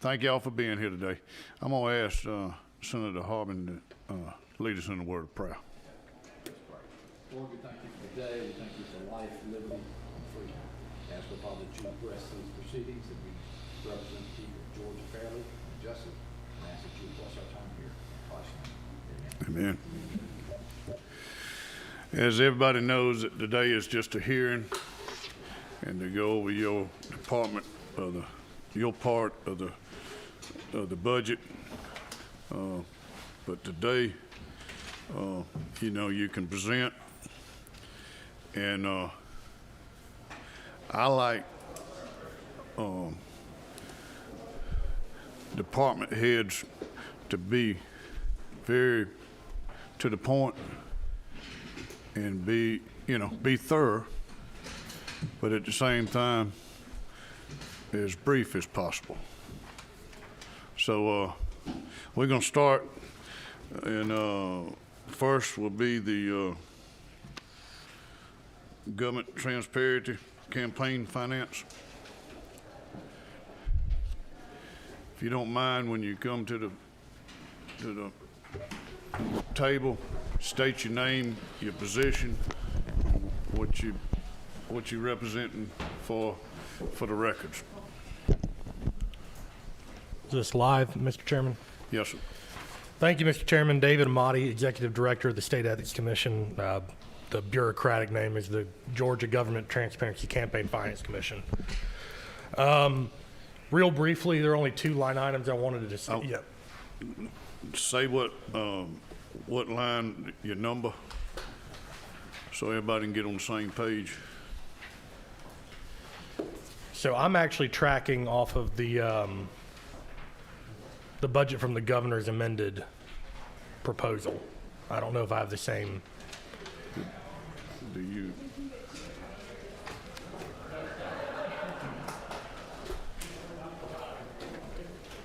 Thank y'all for being here today. I'm going to ask Senator Harbin to lead us in a word of prayer. Lord, we thank you for the day. We thank you for life, liberty, and freedom. We ask, Father, that you bless these proceedings, that we represent the people of Georgia fairly and justly, and ask that you bless our time here. In Christ's name, amen. Amen. As everybody knows, that today is just a hearing and to go over your department of your part of the budget. But today, you can present, and I like department heads to be very to the point and be thorough, but at the same time as brief as possible. So we're going to start, and first will be the government transparency campaign finance. If you don't mind, when you come to the table, state your name, your position, what you representing for the records. Is this live, Mr. Chairman? Yes, sir. Thank you, Mr. Chairman. David Amati, Executive Director of the State Ethics Commission. The bureaucratic name is the Georgia Government Transparency Campaign Finance Commission. Real briefly, there are only two line items I wanted to say. Yeah. Say what line, your number, so everybody can get on the same page. So I'm actually tracking off of the budget from the governor's amended proposal. I don't know if I have the same. Do you?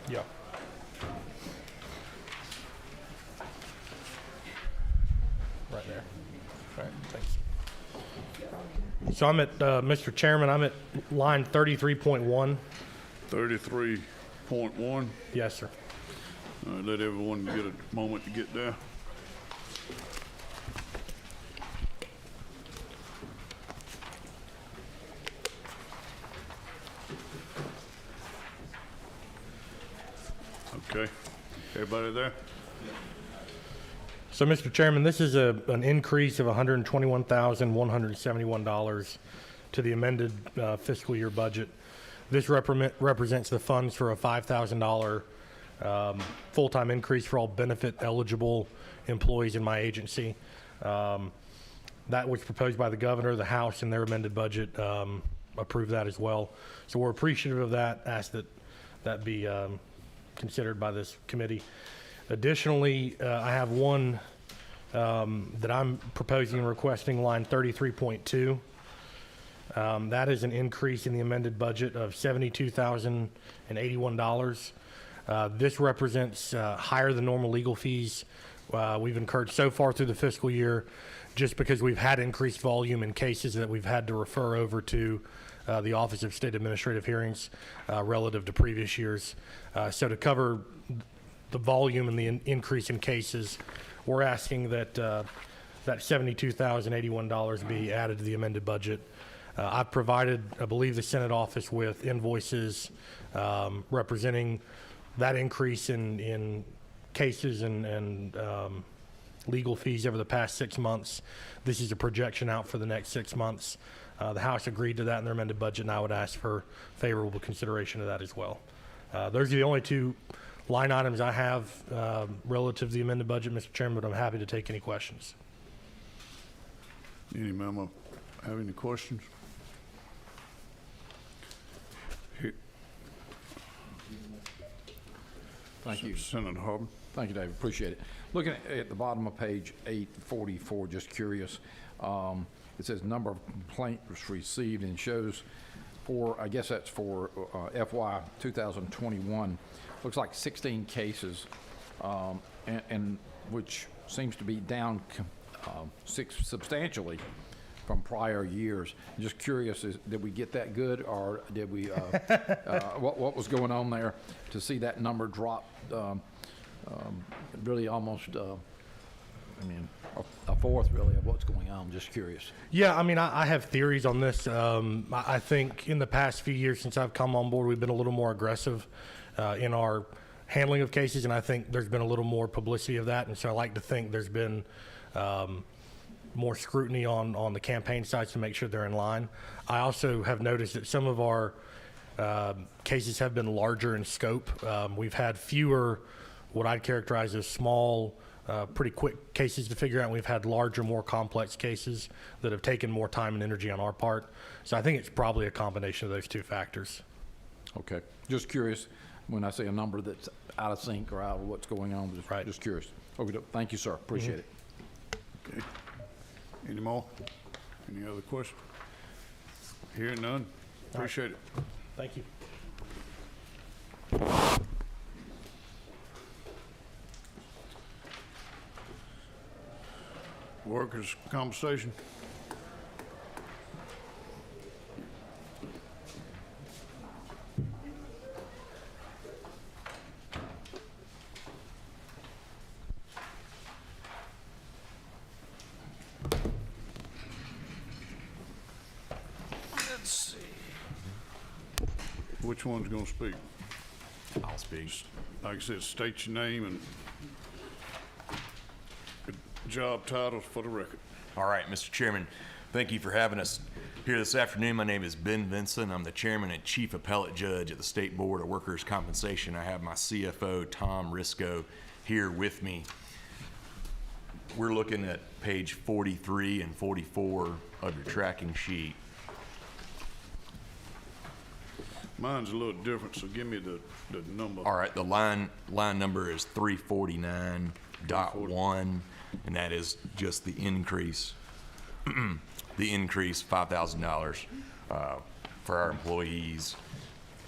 Yeah. Right there. All right, thanks. So I'm at, Mr. Chairman, I'm at line 33.1. 33.1. Yes, sir. All right, let everyone get a moment to get there. Okay, everybody there? So, Mr. Chairman, this is an increase of $121,171 to the amended fiscal year budget. This represents the funds for a $5,000 full-time increase for all benefit-eligible employees in my agency. That was proposed by the governor. The House, in their amended budget, approved that as well. So we're appreciative of that. Ask that be considered by this committee. Additionally, I have one that I'm proposing and requesting, line 33.2. That is an increase in the amended budget of $72,081. This represents higher than normal legal fees we've incurred so far through the fiscal year, just because we've had increased volume in cases that we've had to refer over to the Office of State Administrative Hearings relative to previous years. So to cover the volume and the increase in cases, we're asking that that $72,081 be added to the amended budget. I've provided, I believe, the Senate office with invoices representing that increase in cases and legal fees over the past 6 months. This is a projection out for the next 6 months. The House agreed to that in their amended budget, and I would ask for favorable consideration of that as well. Those are the only two line items I have relative to the amended budget, Mr. Chairman, but I'm happy to take any questions. Any member have any questions? Here. Thank you. Senator Harbin. Thank you, David. Appreciate it. Looking at the bottom of page 844, just curious. It says number of complaints received and shows for, I guess that's for FY 2021, looks like 16 cases, and which seems to be down substantially from prior years. Just curious, did we get that good, or did we, what was going on there to see that number drop really almost, a fourth really of what's going on? Just curious. Yeah, I mean, I have theories on this. I think in the past few years since I've come on board, we've been a little more aggressive in our handling of cases, and I think there's been a little more publicity of that. And so I like to think there's been more scrutiny on the campaign sides to make sure they're in line. I also have noticed that some of our cases have been larger in scope. We've had fewer what I'd characterize as small, pretty quick cases to figure out. We've had larger, more complex cases that have taken more time and energy on our part. So I think it's probably a combination of those two factors. Okay. Just curious, when I say a number that's out of sync or out of what's going on, just curious. Okay, thank you, sir. Appreciate it. Okay. Any more? Any other questions? Hearing none. Appreciate it. Thank you. Workers' compensation. Let's see. Which one's gonna speak? I'll speak. Like I said, state your name and job titles for the record. All right, Mr. Chairman, thank you for having us here this afternoon. My name is Ben Vinson. I'm the Chairman and Chief Appellate Judge at the State Board of Workers' Compensation. I have my CFO, Tom Risco, here with me. We're looking at page 43 and 44 of your tracking sheet. Mine's a little different, so give me the number. All right, the line number is 349.1, and that is just the increase, the increase $5,000 for our employees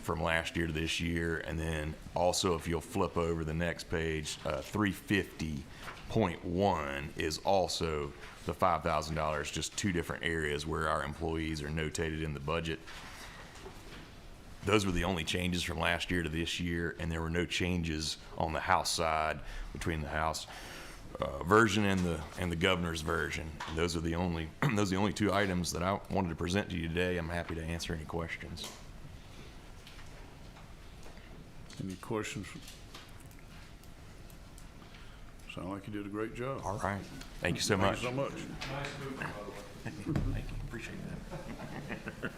from last year to this year. And then also, if you'll flip over the next page, 350.1 is also the $5,000, just two different areas where our employees are notated in the budget. Those were the only changes from last year to this year, and there were no changes on the House side between the House version and the governor's version. And those are the only two items that I wanted to present to you today. I'm happy to answer any questions. Any questions? Sound like you did a great job. All right. Thank you so much. Thank you so much. Thank you. Appreciate that.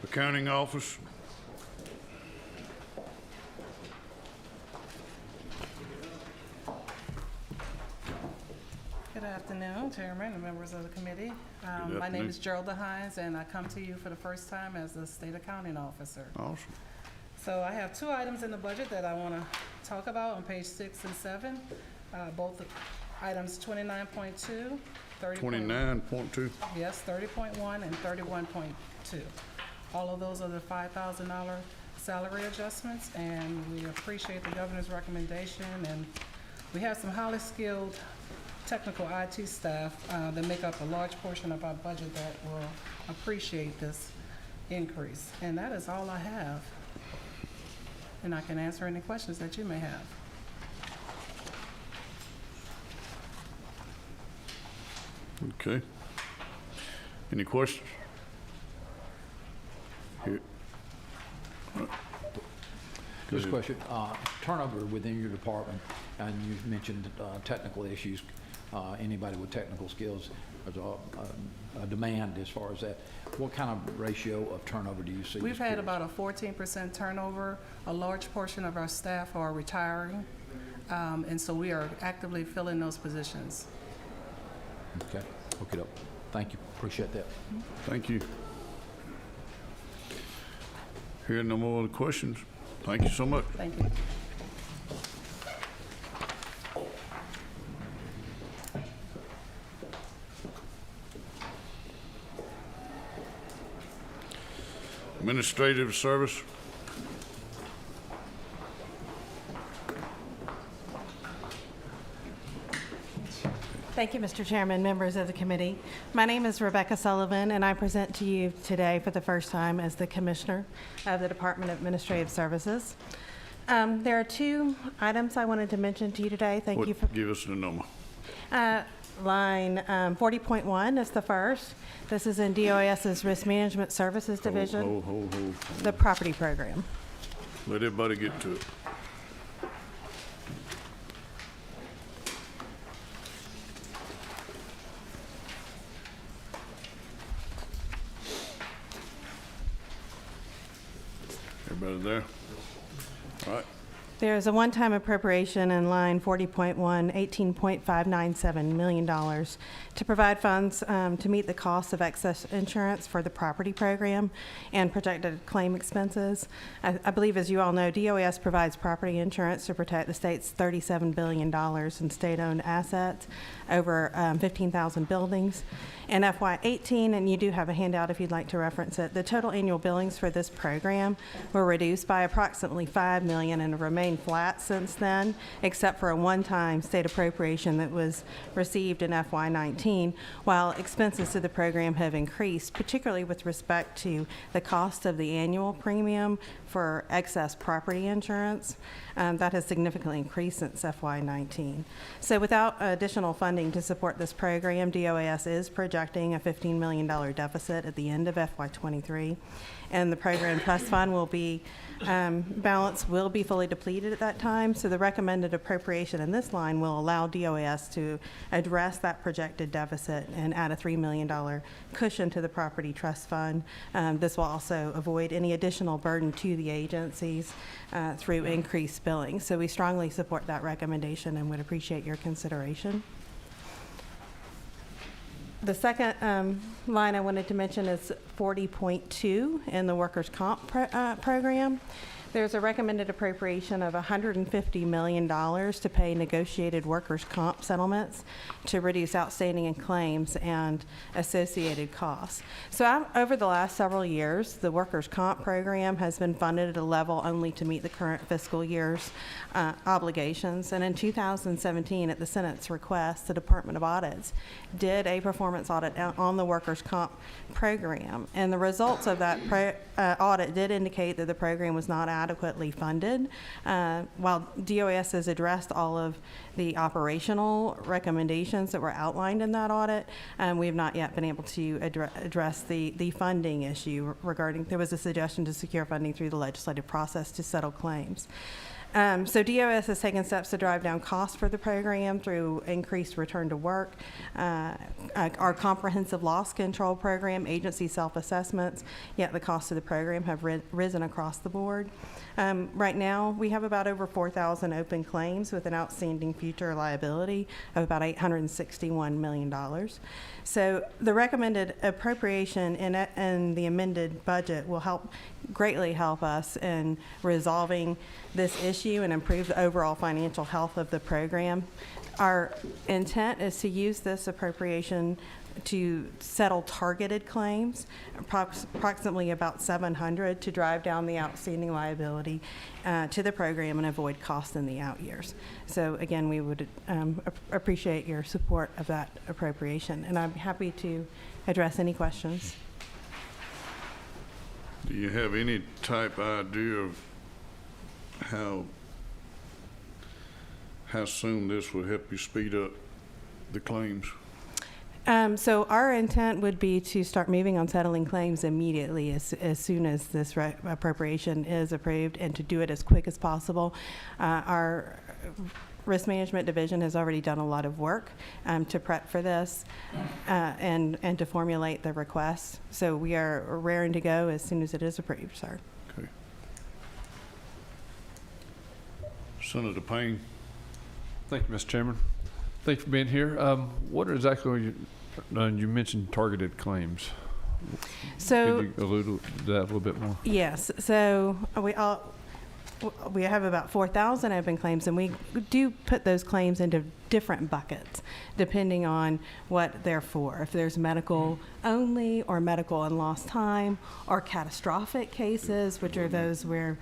Accounting office. Good afternoon, Chairman and members of the committee. My name afternoon. is Geralda Hines, and I come to you for the first time as the State Accounting Officer. Awesome. So I have two items in the budget that I want to talk about on page 6 and 7. Both items 29.2, 30. 29.2. Yes, 30.1 and 31.2. All of those are the $5,000 salary adjustments, and we appreciate the governor's recommendation. And we have some highly skilled technical IT staff that make up a large portion of our budget that will appreciate this increase. And that is all I have. And I can answer any questions that you may have. Okay. Any questions? Here. Just a question, turnover within your department, and you mentioned technical issues, anybody with technical skills, there's a demand as far as that. What kind of ratio of turnover do you see? We've had about a 14% turnover. A large portion of our staff are retiring, and so we are actively filling those positions. Okay, hook it up. Thank you, appreciate that. Thank you. Hearing no more questions, thank you so much. Thank you. Administrative service. Thank you, Mr. Chairman, members of the committee. My name is Rebecca Sullivan, and I present to you today for the first time as the Commissioner of the Department of Administrative Services. There are two items I wanted to mention to you today. Thank you for... Give us the number. Line 40.1 is the first. This is in DOS's Risk Management Services Division, Hold. the property program. Let everybody get to it. Everybody there? All right. There is a one-time appropriation in line 40.1, $18.597 million to provide funds to meet the cost of excess insurance for the property program and projected claim expenses. I believe, as you all know, DOS provides property insurance to protect the state's $37 billion in state-owned assets, over 15,000 buildings. In FY18, and you do have a handout if you'd like to reference it, the total annual billings for this program were reduced by approximately $5 million and remained flat since then, except for a one-time state appropriation that was received in FY19, while expenses to the program have increased, particularly with respect to the cost of the annual premium for excess property insurance. That has significantly increased since FY19. So without additional funding to support this program, DOAS is projecting a $15 million deficit at the end of FY23, and the program trust fund will be balance will be fully depleted at that time. So the recommended appropriation in this line will allow DOAS to address that projected deficit and add a $3 million cushion to the property trust fund. This will also avoid any additional burden to the agencies through increased billing. So we strongly support that recommendation and would appreciate your consideration. The second line I wanted to mention is 40.2 in the workers' comp program. There's a recommended appropriation of $150 million to pay negotiated workers' comp settlements to reduce outstanding claims and associated costs. So over the last several years, the workers' comp program has been funded at a level only to meet the current fiscal year's obligations. And in 2017, at the Senate's request, the Department of Audits did a performance audit on the workers' comp program. And the results of that audit did indicate that the program was not adequately funded. While DOS has addressed all of the operational recommendations that were outlined in that audit, we have not yet been able to address the funding issue regarding, there was a suggestion to secure funding through the legislative process to settle claims. So DOS has taken steps to drive down costs for the program through increased return to work, our comprehensive loss control program, agency self-assessments, yet the costs of the program have risen across the board. Right now, we have about over 4,000 open claims with an outstanding future liability of about $861 million. So the recommended appropriation in the amended budget will greatly help us in resolving this issue and improve the overall financial health of the program. Our intent is to use this appropriation to settle targeted claims, approximately about 700, to drive down the outstanding liability to the program and avoid costs in the out years. So again, we would appreciate your support of that appropriation, and I'm happy to address any questions. Do you have any type idea of how soon this will help you speed up the claims? So our intent would be to start moving on settling claims immediately as soon as this appropriation is approved, and to do it as quick as possible. Our Risk Management Division has already done a lot of work to prep for this and to formulate the request. So we are raring to go as soon as it is approved, sir. Okay. Senator Payne. Thank you, Mr. Chairman. Thank you for being here. What exactly are you mentioned targeted claims. So could you allude to that a little bit more? Yes. So we have about 4,000 open claims, and we do put those claims into different buckets depending on what they're for. If there's medical only, or medical and lost time, or catastrophic cases, which are those where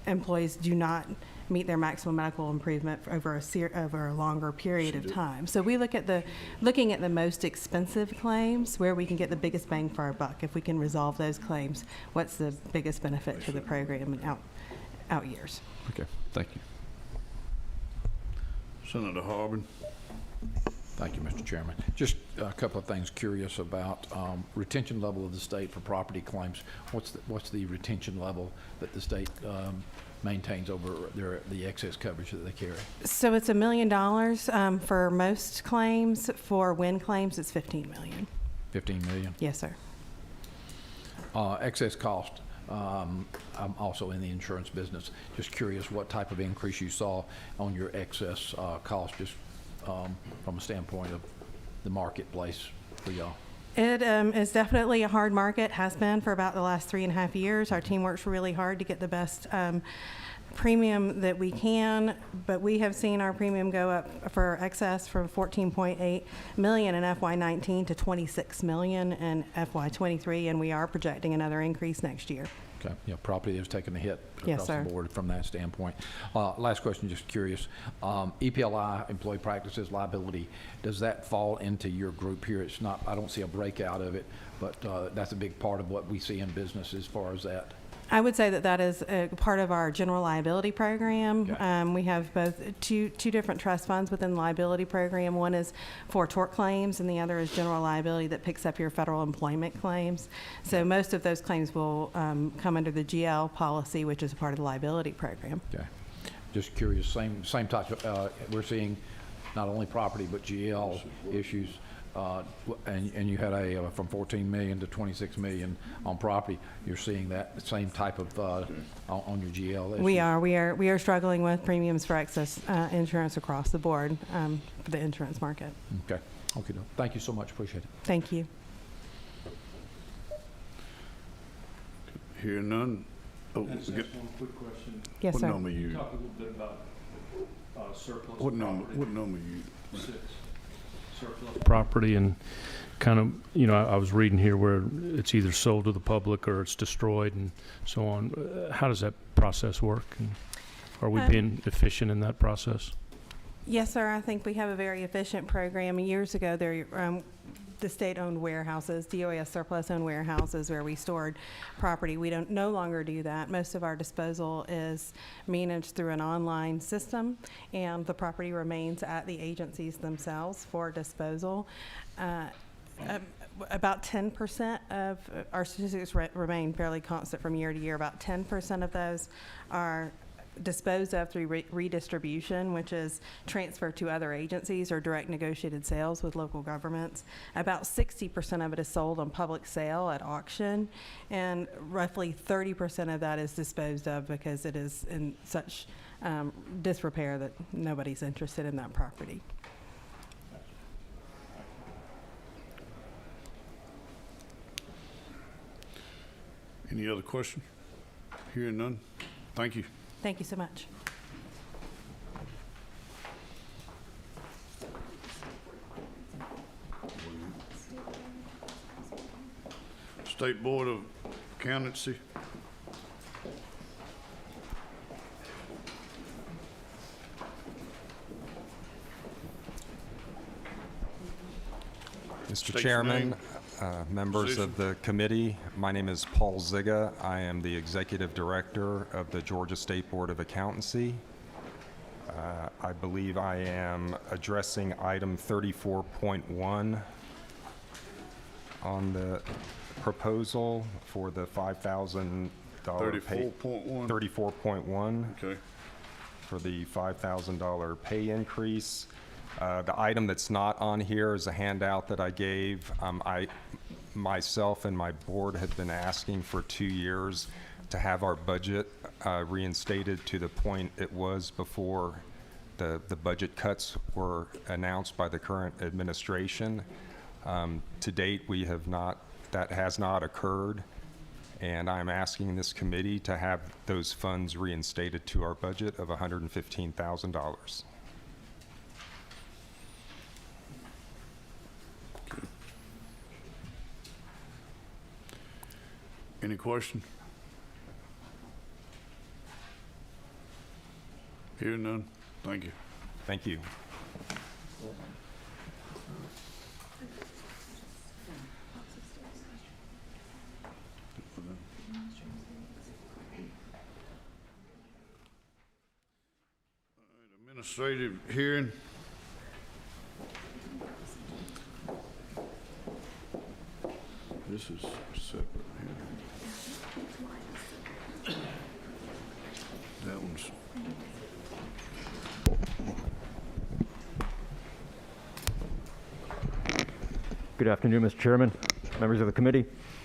employees do not meet their maximum medical improvement for over a longer period of time. So we looking at the most expensive claims, where we can get the biggest bang for our buck. If we can resolve those claims, what's the biggest benefit to the program in out years? Okay, thank you. Senator Harbin. Thank you, Mr. Chairman. Just a couple of things curious about retention level of the state for property claims. What's the retention level that the state maintains over the excess coverage that they carry? So it's $1 million for most claims. For wind claims, it's $15 million. 15 million? Yes, sir. Excess cost. I'm also in the insurance business. Just curious what type of increase you saw on your excess cost, just from a standpoint of the marketplace for y'all. It is definitely a hard market, has been for about the last 3.5 years. Our team works really hard to get the best premium that we can, but we have seen our premium go up for excess from $14.8 million in FY19 to $26 million in FY23, and we are projecting another increase next year. Okay. Yeah, property has taken a hit Yes, across sir. the board from that standpoint. Last question, just curious. EPLI, employee practices liability, does that fall into your group here? It's not, I don't see a breakout of it, but that's a big part of what we see in business as far as that. I would say that that is a part of our general liability program. Okay. We have both two different trust funds within the liability program. One is for tort claims, and the other is general liability that picks up your federal employment claims. So most of those claims will come under the GL policy, which is a part of the liability program. Okay. Just curious, same type of, we're seeing not only property but GL issues. And you had from 14 million to 26 million on property. You're seeing that same type of on your GL issue. We are struggling with premiums for excess insurance across the board for the insurance market. Okay. Okay. Thank you so much. Appreciate it. Thank you. Hear none. Oh, Just one quick question. Yes, what sir. number you? Talk a little bit about surplus What number? property. What number you? 6. Surplus property, and kind of, you know, I was reading here where it's either sold to the public or it's destroyed and so on. How does that process work? And are we being efficient in that process? Yes, sir. I think we have a very efficient program. Years ago, the state-owned warehouses, DOAS surplus-owned warehouses where we stored property. We don't no longer do that. Most of our disposal is managed through an online system, and the property remains at the agencies themselves for disposal. About 10% of our statistics remain fairly constant from year to year. About 10% of those are disposed of through redistribution, which is transfer to other agencies or direct negotiated sales with local governments. About 60% of it is sold on public sale at auction, and roughly 30% of that is disposed of because it is in such disrepair that nobody's interested in that property. Any other question? Hearing none. Thank you. Thank you so much. State Board of Accountancy. Mr. State your Chairman, name. members Position. of the committee, my name is Paul Ziga. I am the Executive Director of the Georgia State Board of Accountancy. I believe I am addressing item 34.1 on the proposal for the $5,000 pay. 34.1. 34.1 Okay. for the $5,000 pay increase. The item that's not on here is a handout that I gave. Myself and my board have been asking for 2 years to have our budget reinstated to the point it was before the budget cuts were announced by the current administration. To date, that has not occurred, and I'm asking this committee to have those funds reinstated to our budget of $115,000. Any question? Hearing none, thank you. Thank you. Administrative hearing. This is separate here. That one's. Good afternoon, Mr. Chairman, members of the committee.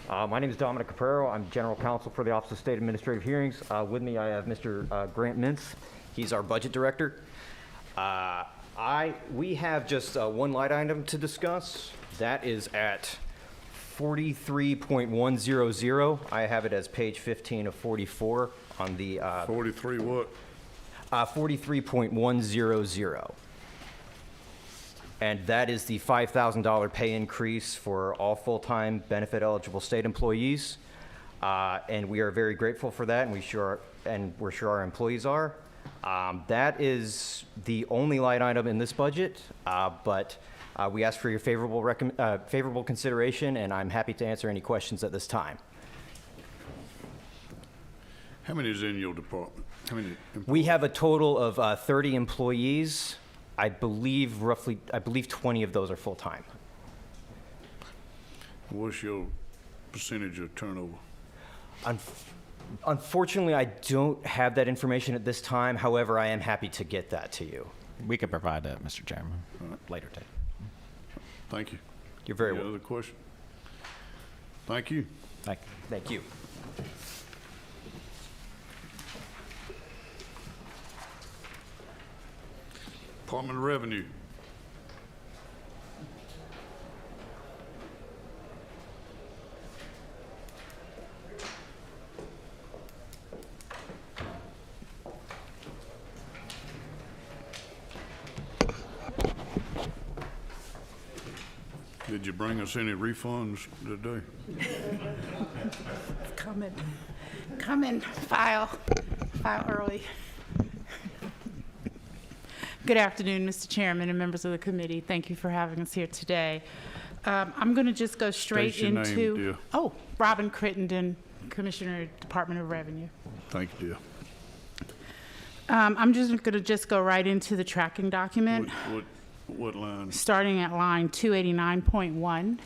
My name is Dominic Caprero. I'm General Counsel for the Office of State Administrative Hearings. With me, I have Mr. Grant Mintz. He's our Budget Director. We have just one line item to discuss. That is at 43.100. I have it as page 15 of 44 on the 43 what? 43.100. And that is the $5,000 pay increase for all full-time benefit-eligible state employees. And we are very grateful for that, and we're sure our employees are. That is the only line item in this budget, but we ask for your favorable consideration, and I'm happy to answer any questions at this time. How many is in your department? How many? We have a total of 30 employees. I believe 20 of those are full-time. What's your percentage of turnover? Unfortunately, I don't have that information at this time. However, I am happy to get that to you. We could provide that, Mr. Chairman, later today. Thank you. You're very Any welcome. other question? Thank you. Thank you. Thank you. Department of Revenue. Did you bring us any refunds today? Come in, file early. Good afternoon, Mr. Chairman and members of the committee. Thank you for having us here today. I'm going to just go straight State your name, into. dear. Oh, Robin Crittenden, Commissioner, Department of Revenue. Thank you, dear. I'm just going to go right into the tracking document, What line? starting at line 289.1.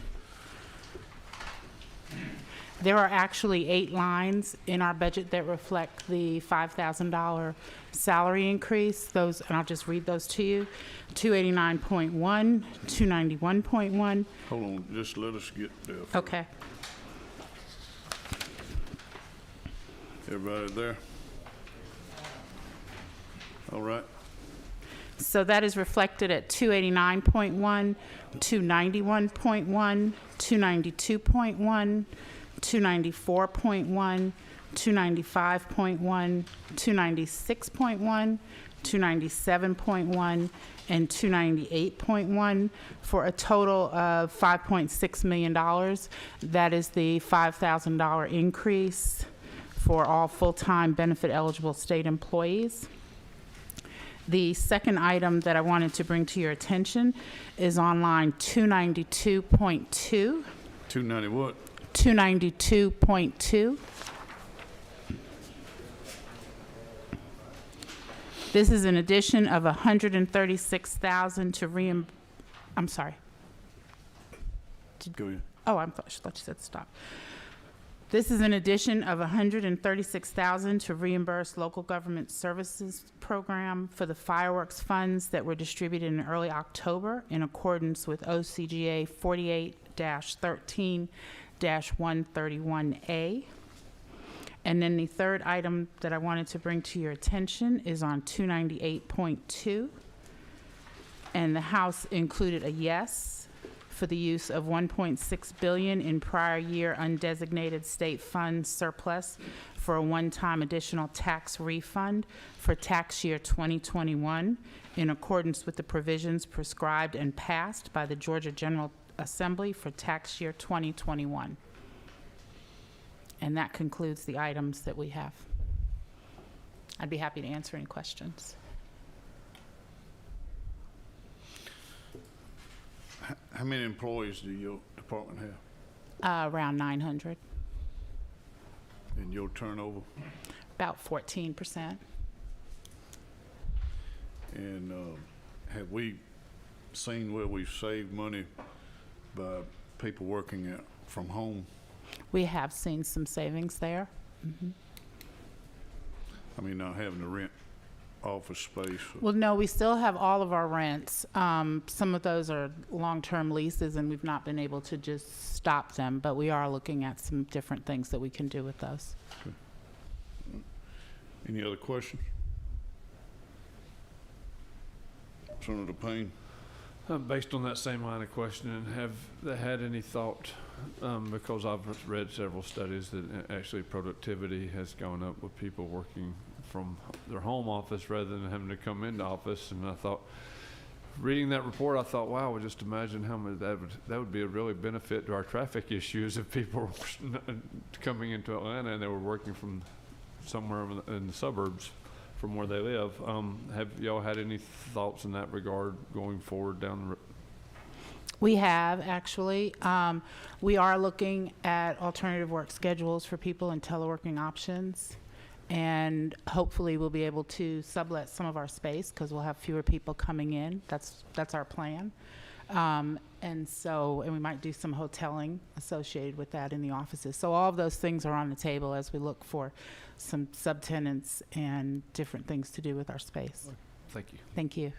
There are actually 8 lines in our budget that reflect the $5,000 salary increase. Those, and I'll just read those to you. 289.1, 291.1. Hold on, just let us get there. Okay. Everybody there? All right. So that is reflected at 289.1, 291.1, 292.1, 294.1, 295.1, 296.1, 297.1, and 298.1 for a total of $5.6 million. That is the $5,000 increase for all full-time benefit-eligible state employees. The second item that I wanted to bring to your attention is on line 292.2. 290 what? 292.2. This is an addition of $136,000 to I'm sorry. Go ahead. Oh, I thought you said stop. This is an addition of $136,000 to reimburse local government services program for the fireworks funds that were distributed in early October in accordance with OCGA 48-13-131A. And then the third item that I wanted to bring to your attention is on 298.2. And the House included a yes for the use of $1.6 billion in prior year undesignated state fund surplus for a one-time additional tax refund for tax year 2021 in accordance with the provisions prescribed and passed by the Georgia General Assembly for tax year 2021. And that concludes the items that we have. I'd be happy to answer any questions. many employees do your department have? Around 900, And your turnover? about 14%. And have we seen where we've saved money by people working from home? We have seen some savings there. I mean, not having to rent office space. Well, no, we still have all of our rents. Some of those are long-term leases, and we've not been able to just stop them, but we are looking at some different things that we can do with those. Any other questions? Senator Payne? Based on that same line of questioning, have they had any thought, because I've read several studies that actually productivity has gone up with people working from their home office rather than having to come into office, and I thought, reading that report, I thought, wow, well, just imagine how much that would be a really benefit to our traffic issues if people were coming into Atlanta and they were working from somewhere in the suburbs from where they live. Have y'all had any thoughts in that regard going forward down the road? We have, actually. We are looking at alternative work schedules for people and teleworking options. And hopefully we'll be able to sublet some of our space because we'll have fewer people coming in. That's our plan. And we might do some hoteling associated with that in the offices. So all of those things are on the table as we look for some subtenants and different things to do with our space. Thank you. Thank you.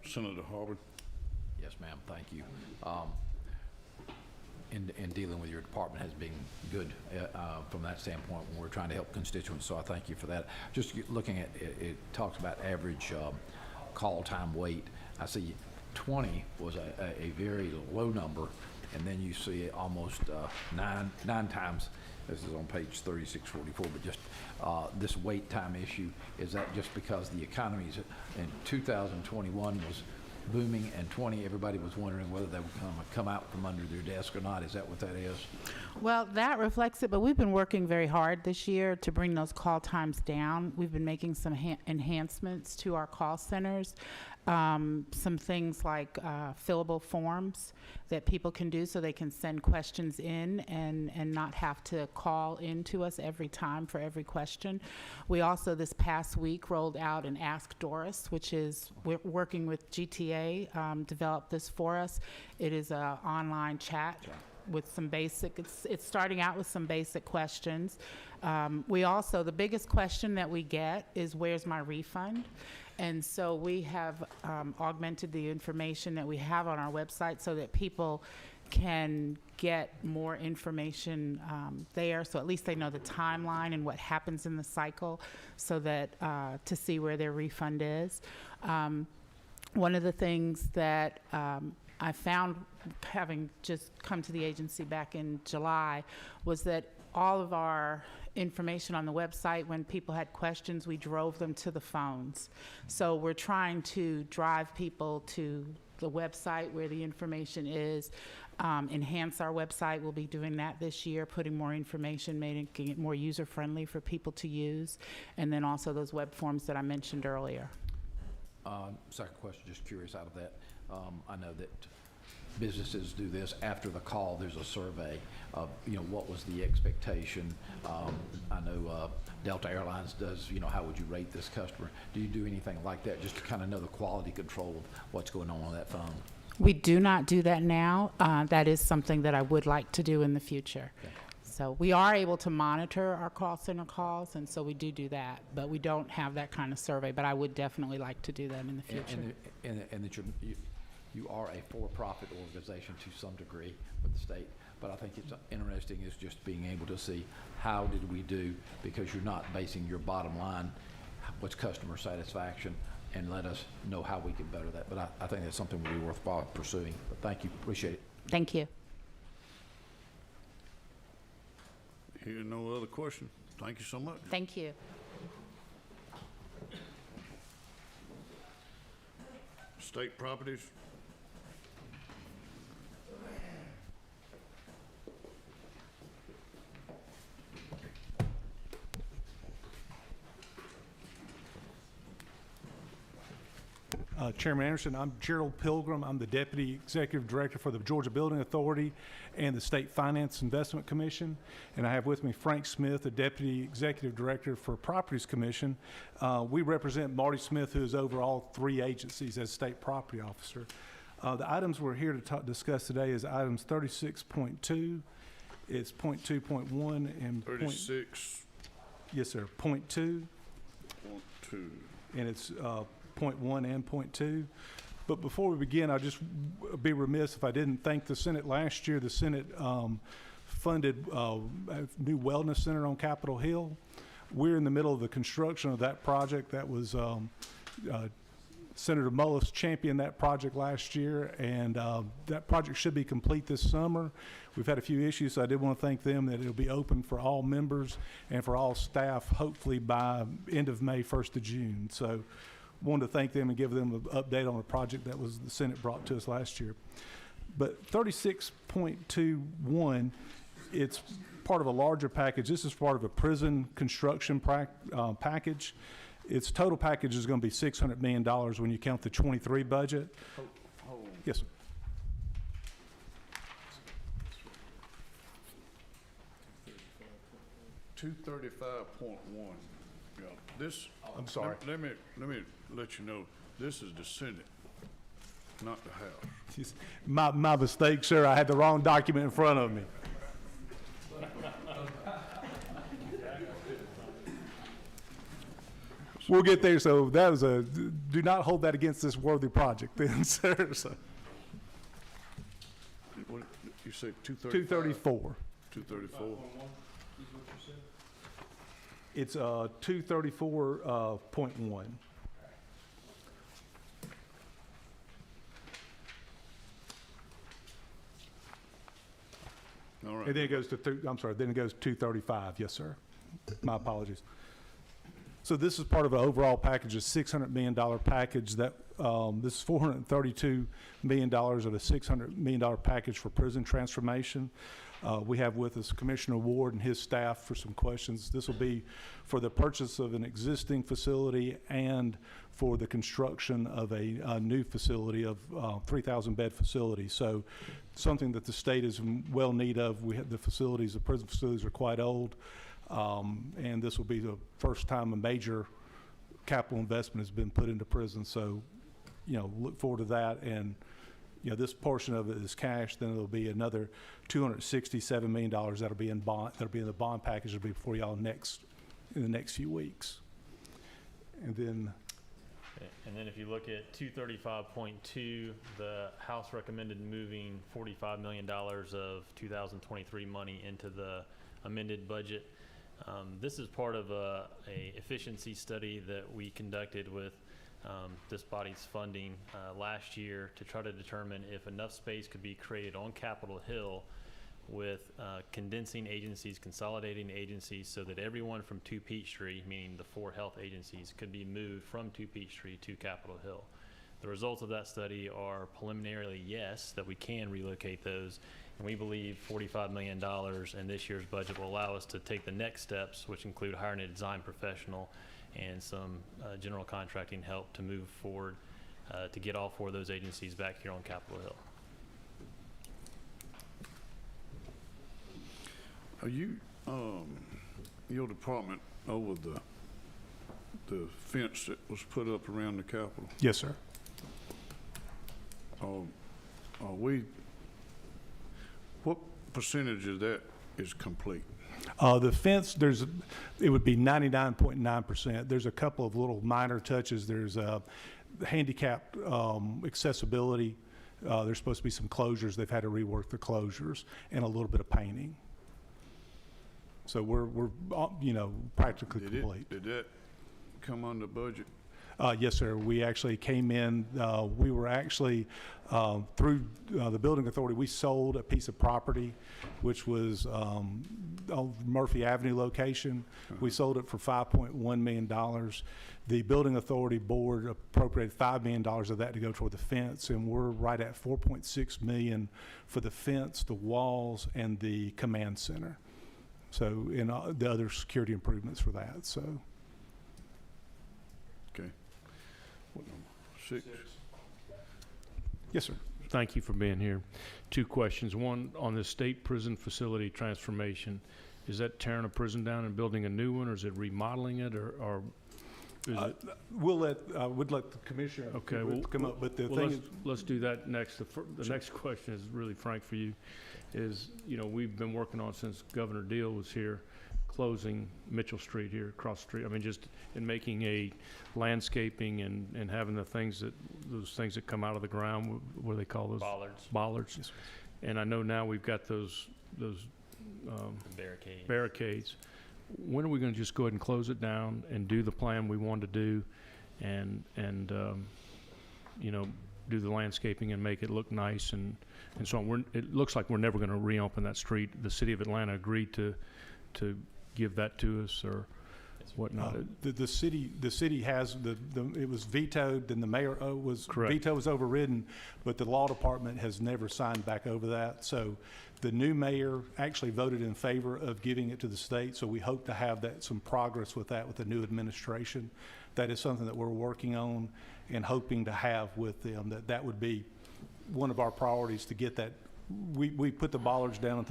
Senator Harvard? Yes, ma'am, thank you. In dealing with your department has been good from that standpoint when we're trying to help constituents, so I thank you for that. Just looking at it, it talks about average call time wait. I see 20 was a very low number, and then you see almost nine times. This is on page 3644, but just this wait time issue, is that just because the economy's in 2021 was booming, and 20, everybody was wondering whether they would come out from under their desk or not? Is that what that is? Well, that reflects it, but we've been working very hard this year to bring those call times down. We've been making some enhancements to our call centers, some things like fillable forms that people can do so they can send questions in and not have to call in to us every time for every question. We also, this past week, rolled out an Ask Doris, which is, we're working with GTA, developed this for us. It is an online chat with some basic, it's starting out with some basic questions. We also, the biggest question that we get is, where's my refund? And so we have augmented the information that we have on our website so that people can get more information there, so at least they know the timeline and what happens in the cycle, so that to see where their refund is. One of the things that I found, having just come to the agency back in July, was that all of our information on the website, when people had questions, we drove them to the phones. So we're trying to drive people to the website where the information is, enhance our website. We'll be doing that this year, putting more information, making it more user-friendly for people to use, and then also those web forms that I mentioned earlier. Second question, just curious out of that. I know that businesses do this after the call. There's a survey of, what was the expectation. I know Delta Airlines does, how would you rate this customer? Do you do anything like that just to kind of know the quality control of what's going on that phone? We do not do that now. That is something that I would like to do in the future. Okay. So we are able to monitor our call center calls, and so we do that, but we don't have that kind of survey, but I would definitely like to do that in the future. And that you are a for-profit organization to some degree with the state, but I think it's interesting is just being able to see how did we do, because you're not basing your bottom line, what's customer satisfaction, and let us know how we can better that. But I think that's something would be worthwhile pursuing. But thank you, appreciate it. Thank you. Hearing no other questions, thank you so much. Thank you. State properties. Chairman Anderson. I'm Gerald Pilgrim. I'm the Deputy Executive Director for the Georgia Building Authority and the State Finance Investment Commission. And I have with me Frank Smith, the Deputy Executive Director for Properties Commission. We represent Marty Smith, who is over all three agencies as State Property Officer. The items we're here to discuss today is items 36.2, it's .2.1 and 36.2. Yes, sir, .2. And it's .1 and .2. But before we begin, I'd just be remiss if I didn't thank the Senate. Last year, the Senate funded a new wellness center on Capitol Hill. We're in the middle of the construction of that project. That was Senator Mullis championed that project last year, and that project should be complete this summer. We've had a few issues, so I did want to thank them that it'll be open for all members and for all staff, hopefully by end of May, 1st of June. So wanted to thank them and give them an update on a project that was the Senate brought to us last year. But 36.21, it's part of a larger package. This is part of a prison construction package. Its total package is going to be $600 million when you count the 23 budget. Hold on. Yes, sir. $235.1. Yeah, this. I'm sorry. Let me let you know, this is the Senate, not the House. My mistake, sir. I had the wrong document in front of me. We'll get there. So that was do not hold that against this worthy project then, sir. So What, you say 235? 234. 234. It's 234.1. All right. And then it goes to, then it goes to 235. Yes, sir. My apologies. So this is part of an overall package, a $600 million package that, this is $432 million of a $600 million package for prison transformation. We have with us Commissioner Ward and his staff for some questions. This will be for the purchase of an existing facility and for the construction of a new facility of 3,000 bed facility. So something that the state is in well need of. We have the prison facilities are quite old. And this will be the first time a major capital investment has been put into prison. So, look forward to that. And, this portion of it is cash. Then there'll be another $267 million that'll be in the bond package that'll be before y'all in the next few weeks. And then if you look at 235.2, the House recommended moving $45 million of 2023 money into the amended budget. This is part of a efficiency study that we conducted with this body's funding last year to try to determine if enough space could be created on Capitol Hill with condensing agencies, consolidating agencies so that everyone from 2 Peachtree, meaning the 4 health agencies, could be moved from 2 Peachtree to Capitol Hill. The results of that study are preliminarily yes, that we can relocate those. And we believe $45 million in this year's budget will allow us to take the next steps, which include hiring a design professional and some general contracting help to move forward to get all 4 of those agencies back here on Capitol Hill. Are you, your department over the fence that was put up around the Capitol? yes, sir. What percentage of that is complete? The fence, it would be 99.9%. There's a couple of little minor touches. There's handicapped accessibility. There's supposed to be some closures. They've had to rework the closures and a little bit of painting. So we're practically complete. Did that come under budget? Yes, sir. We actually came in, we were actually, through the Building Authority, we sold a piece of property, which was on Murphy Avenue location. We sold it for $5.1 million. The Building Authority Board appropriated $5 million of that to go toward the fence, and we're right at $4.6 million for the fence, the walls, and the command center. So, and the other security improvements for that, so. Okay. What number? 6. Yes, sir. Thank you for being here. 2 questions. One, on the state prison facility transformation, is that tearing a prison down and building a new one, or is it remodeling it, or is it? Would let the commissioner Okay, well, come up, but the well, thing let's, is, let's do that next. The next question is really, Frank, for you, is, you know, we've been working on since Governor Deal was here, closing Mitchell Street here, across the street. I mean, just in making a landscaping and having those things that come out of the ground, what do they call those? Bollards. Bollards. Yes, sir. And I know now we've got those Barricades. barricades. When are we going to just go ahead and close it down and do the plan we want to do, and you know, do the landscaping and make it look nice and so on? It looks like we're never going to reopen that street. The city of Atlanta agreed to give that to us or whatnot. the city has, it was vetoed, and the mayor Correct. veto was overridden, but the law department has never signed back over that. So the new mayor actually voted in favor of giving it to the state, so we hope to have some progress with that with the new administration. That is something that we're working on and hoping to have with them, that would be one of our priorities, to get that. We put the bollards down at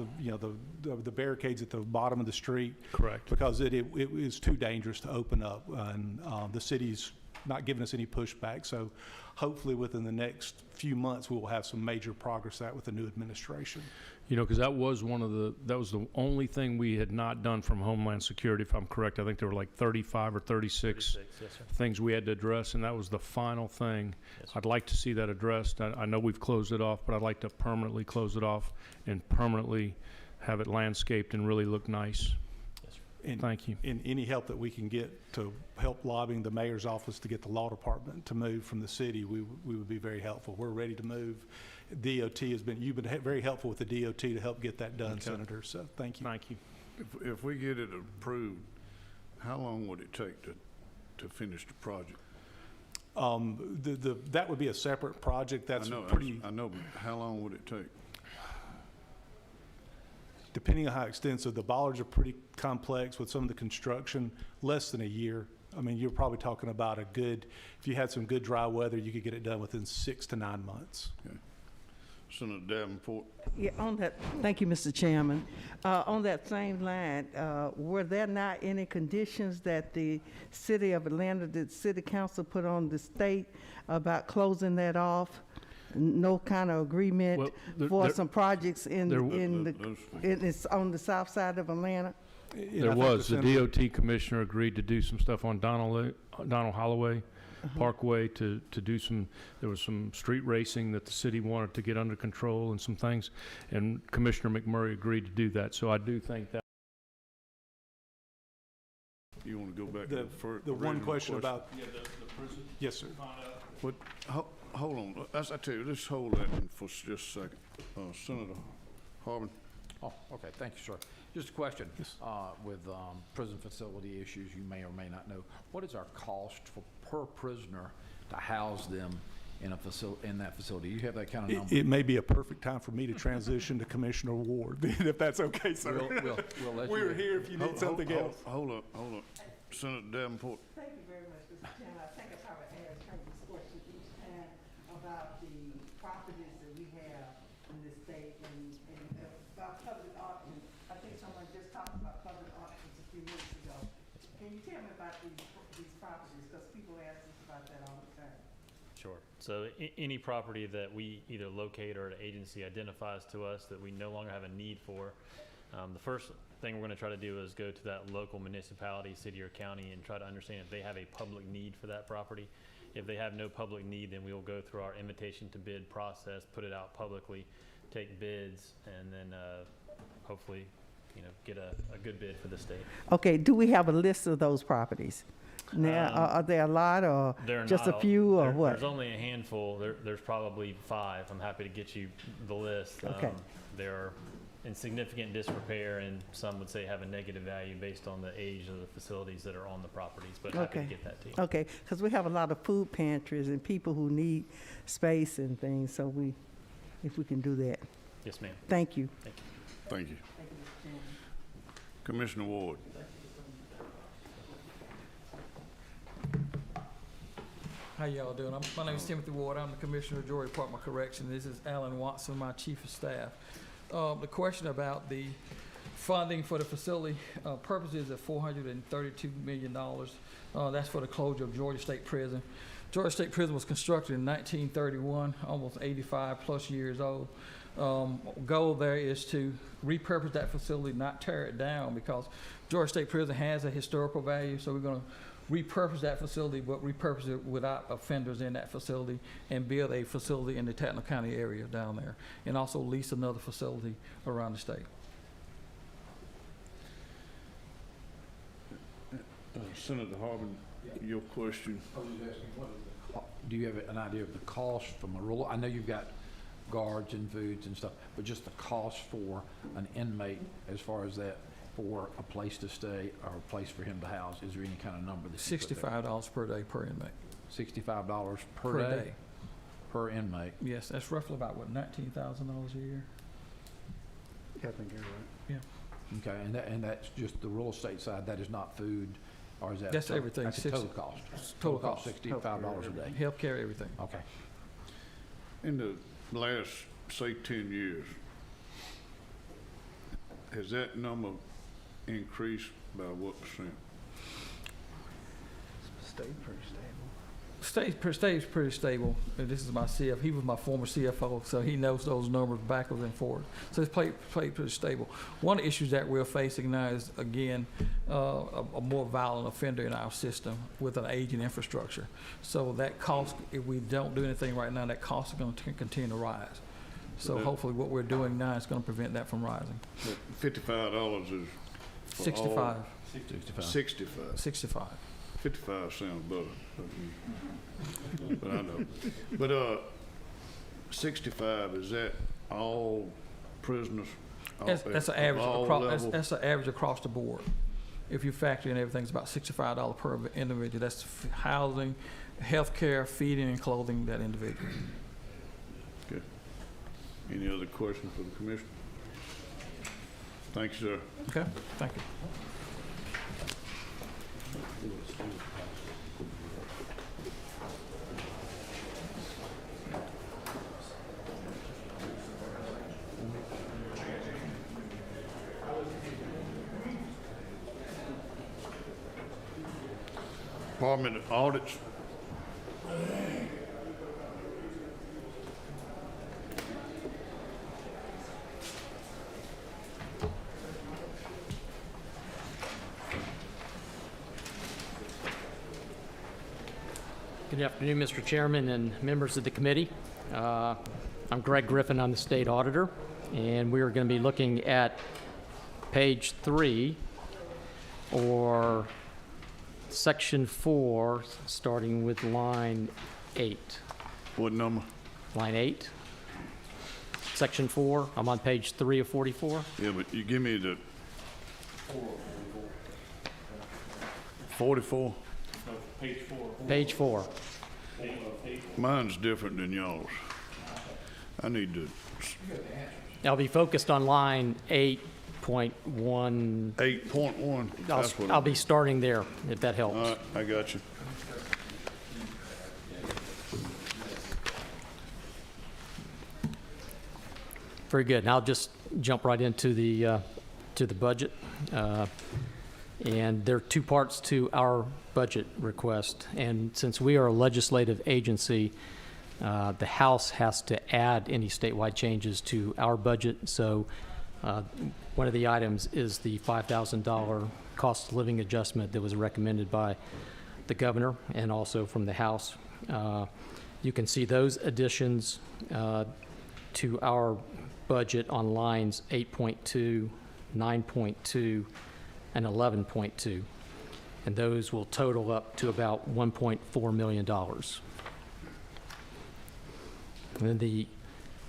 the barricades at the bottom of the street. Correct. Because it is too dangerous to open up, and the city's not giving us any pushback. So hopefully within the next few months, we will have some major progress with the new administration. You know, because that was the only thing we had not done from Homeland Security, if I'm correct. I think there were like 35 or 36 yes, sir. things we had to address, and that was the final thing. Yes, sir. I'd like to see that addressed. I know we've closed it off, but I'd like to permanently close it off and permanently have it landscaped and really look nice. Yes, sir. And, Thank you. And any help that we can get to help lobbying the mayor's office to get the law department to move from the city, we would be very helpful. We're ready to move. DOT you've been very helpful with the DOT to help get that done, Okay. Senator. So thank you. Thank you. If we get it approved, how long would it take to finish the project? That would be a separate project. That's I know, but how long would it take? Depending on how extensive. The bollards are pretty complex with some of the construction, less than a year. I mean, you're probably talking about if you had some good dry weather, you could get it done within 6 to 9 months. Okay. Senator Davenport. Yeah, on that, thank you, Mr. Chairman. On that same line, were there not any conditions that the city of Atlanta, the city council put on the state about closing that off? No kind of agreement for some projects it's on the south side of Atlanta? There was. The DOT commissioner agreed to do some stuff on Donald Holloway Parkway to do there was some street racing that the city wanted to get under control and some things, and Commissioner McMurray agreed to do that. So I do think that. You want to go back The to the one question about, Yeah, the prison. yes, sir. What, hold on, I tell you, let's hold that one for just a second. Senator Harvin. Oh, okay, thank you, sir. Just a question. With prison facility issues, you may or may not know, what is our cost per prisoner to house them in that facility? You have that kind of number? It may be a perfect time for me to transition to Commissioner Ward, if that's okay, sir. We'll let We're you. here if you need something else. Hold up. Senator Davenport. Thank you very much, Mr. Chairman. I think I probably asked her this question each time about the properties that we have in this state and about public auctions. I think someone just talked about public auctions a few minutes ago. Can you tell me about these properties? Because people ask us about that all the time. Sure. So any property that we either locate or an agency identifies to us that we no longer have a need for, the first thing we're going to try to do is go to that local municipality, city or county, and try to understand if they have a public need for that property. If they have no public need, then we will go through our invitation to bid process, put it out publicly, take bids, and then hopefully, get a good bid for the state. Okay, do we have a list of those properties? Now, are there a lot or just a few or what? There's only a handful. There's probably 5. I'm happy to get you the list. Okay. They're in significant disrepair, and some would say have a negative value based on the age of the facilities that are on the properties, but happy to get that to you. Okay, because we have a lot of food pantries and people who need space and things, so if we can do that. Yes, ma'am. Thank you. Thank you. Thank you. Thank you, Mr. Chairman. Commissioner Ward. How y'all doing? My name is Timothy Ward. I'm the Commissioner of Georgia Department of Correction. This is Alan Watson, my Chief of Staff. The question about the funding for the facility purposes of $432 million. That's for the closure of Georgia State Prison. Georgia State Prison was constructed in 1931, almost 85 plus years old. Goal there is to repurpose that facility, not tear it down, because Georgia State Prison has a historical value, so we're going to repurpose that facility, but repurpose it without offenders in that facility, and build a facility in the Tatnall County area down there, and also lease another facility around the state. Senator Harbin, your question. I was just asking, do you have an idea of the cost from a rural? I know you've got guards and foods and stuff, but just the cost for an inmate as far as that, for a place to stay or a place for him to house. Is there any kind of number that you put there? $65 per day per inmate. $65 per day per inmate. Yes, that's roughly about what, $19,000 a year. Yeah, I think you're right. Yeah. Okay, and that's just the real estate side. That is not food, or is that? That's everything. That's the total cost. Total cost. $65 a day. Healthcare, everything. Okay. In the last, say, 10 years, has that number increased by what percent? Stays pretty stable. And this is my CF. He was my former CFO, so he knows those numbers backwards and forwards. So it's played pretty stable. One of the issues that we're facing now is, again, a more violent offender in our system with an aging infrastructure. So that cost, if we don't do anything right now, that cost is going to continue to rise. So hopefully what we're doing now is going to prevent that from rising. $55 is for 65. all- 65. 65. 55 sounds better, but I know. But 65, is that all prisoners? That's an average across. That's an average across the board. If you factor in everything, it's about $65 per individual. That's housing, health care, feeding, and clothing that individual. Okay. Any other questions for the commission? Thank you, sir. Okay, thank you. Department of Audits. Good afternoon, Mr. Chairman and members of the committee. I'm Greg Griffin. I'm the state auditor, and we are going to be looking at page 3, or section 4, starting with line 8. What number? Line 8. Section 4. I'm on page 3 of 44. Yeah, but you give me the 44? No, page 4. Page 4. Mine's different than y'all's. I need to. I'll be focused on line 8.1. 8.1. That's what I'll be starting there, if that helps. All right, I got you. Very good. Now I'll just jump right into the budget. And there are two parts to our budget request. And since we are a legislative agency, the House has to add any statewide changes to our budget. So one of the items is the $5,000 cost of living adjustment that was recommended by the governor and also from the House. You can see those additions to our budget on lines 8.2, 9.2, and 11.2. And those will total up to about $1.4 million. And then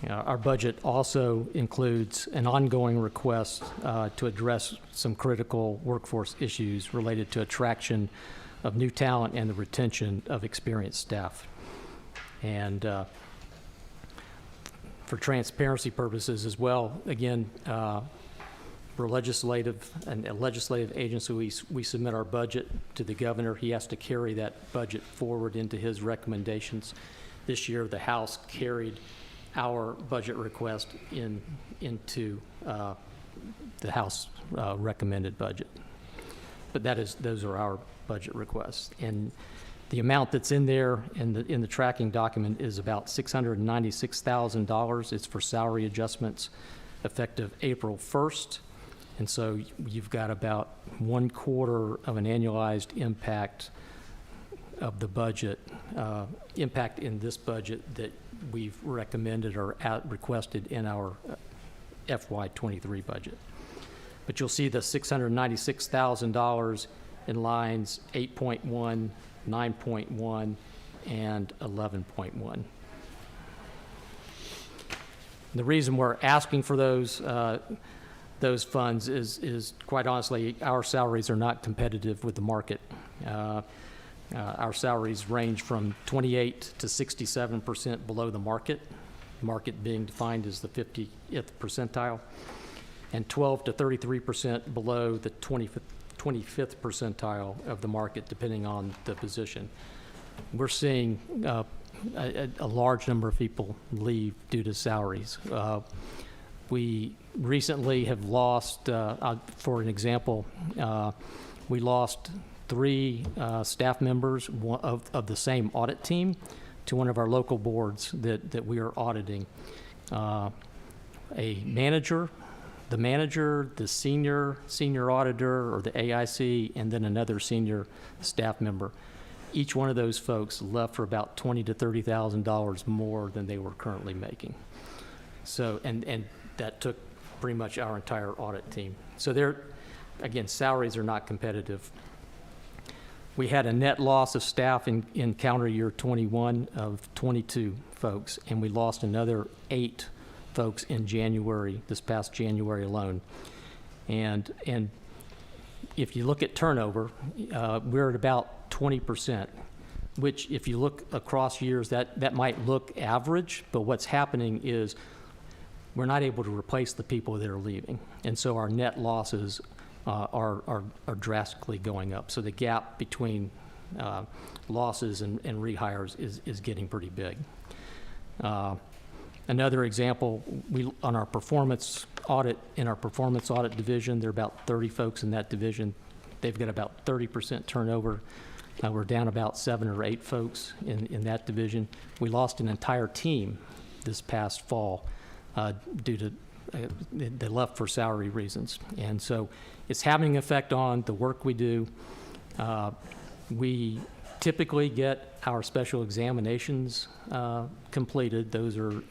our budget also includes an ongoing request to address some critical workforce issues related to attraction of new talent and the retention of experienced staff. And for transparency purposes as well, again, We're a legislative agency. We submit our budget to the governor. He has to carry that budget forward into his recommendations. This year, the House carried our budget request into the House recommended budget. But those are our budget requests. And the amount that's in there in the tracking document is about $696,000. It's for salary adjustments effective April 1st. And so you've got about 1/4 of an annualized impact of the budget, impact in this budget that we've recommended or requested in our FY23 budget. But you'll see the $696,000 in lines 8.1, 9.1, and 11.1. The reason we're asking for those funds is quite honestly, our salaries are not competitive with the market. Our salaries range from 28 to 67% below the market being defined as the 50th percentile, and 12 to 33% below the 25th percentile of the market, depending on the position. We're seeing a large number of people leave due to salaries. We recently have lost, for an example, we lost 3 staff members of the same audit team to one of our local boards that we are auditing. A manager, the senior auditor, or the AIC, and then another senior staff member. Each one of those folks left for about $20,000 to $30,000 more than they were currently making. So, and that took pretty much our entire audit team. So again, salaries are not competitive. We had a net loss of staff in calendar year 21 of 22 folks, and we lost another 8 folks in January, this past January alone. And if you look at turnover, we're at about 20%, which if you look across years, that might look average, but what's happening is we're not able to replace the people that are leaving. And so our net losses are drastically going up. So the gap between losses and rehires is getting pretty big. Another example, on our performance audit, in our performance audit division, there are about 30 folks in that division. They've got about 30% turnover. We're down about 7 or 8 folks in that division. We lost an entire team this past fall due to they left for salary reasons. And so it's having an effect on the work we do. We typically get our special examinations completed. Those are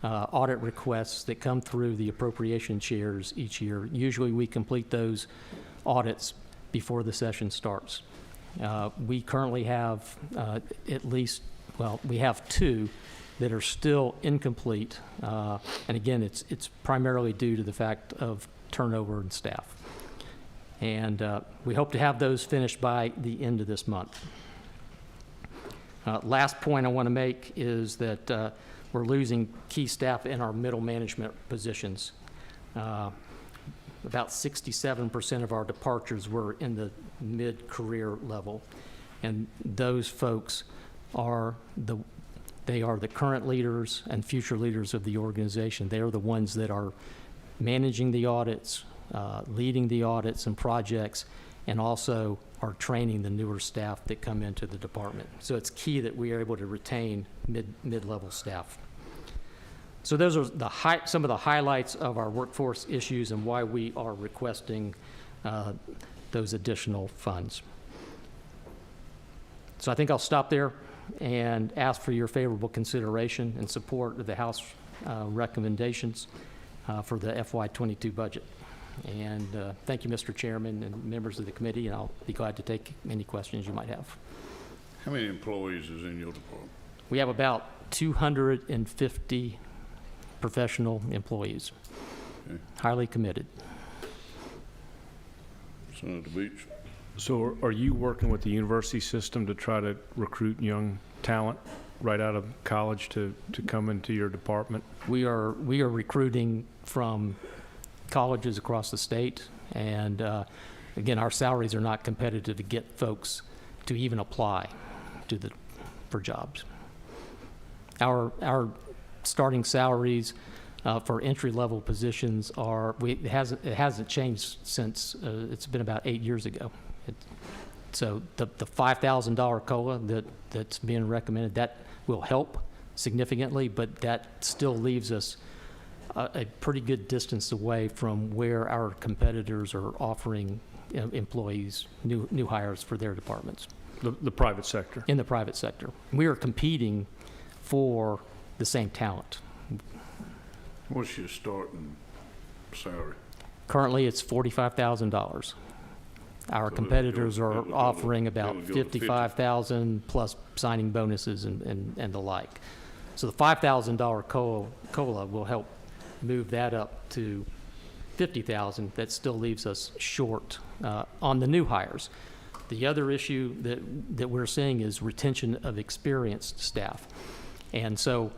audit requests that come through the appropriation chairs each year. Usually we complete those audits before the session starts. We currently have we have 2 that are still incomplete. And again, it's primarily due to the fact of turnover in staff. And we hope to have those finished by the end of this month. Last point I want to make is that we're losing key staff in our middle management positions. About 67% of our departures were in the mid-career level. And those folks are the current leaders and future leaders of the organization. They are the ones that are managing the audits, leading the audits and projects, and also are training the newer staff that come into the department. So it's key that we are able to retain mid-level staff. So those are some of the highlights of our workforce issues and why we are requesting those additional funds. So I think I'll stop there and ask for your favorable consideration and support of the House recommendations for the FY22 budget. And thank you, Mr. Chairman and members of the committee, and I'll be glad to take any questions you might have. How many employees is in your department? We have about 250 professional employees, Okay. highly committed. Senator Beach? So are you working with the university system to try to recruit young talent right out of college to come into your department? We are recruiting from colleges across the state. And again, our salaries are not competitive to get folks to even apply for jobs. Our starting salaries for entry-level positions it hasn't changed since it's been about 8 years ago. So the $5,000 COLA that's being recommended, that will help significantly, but that still leaves us a pretty good distance away from where our competitors are offering employees, new hires for their departments. The private sector. In the private sector. We are competing for the same talent. What's your starting salary? Currently, it's $45,000. Our So competitors it would are go to- offering it about would go to 50. $55,000 plus signing bonuses and the like. So the $5,000 COLA will help move that up to $50,000. That still leaves us short on the new hires. The other issue that we're seeing is retention of experienced staff. And so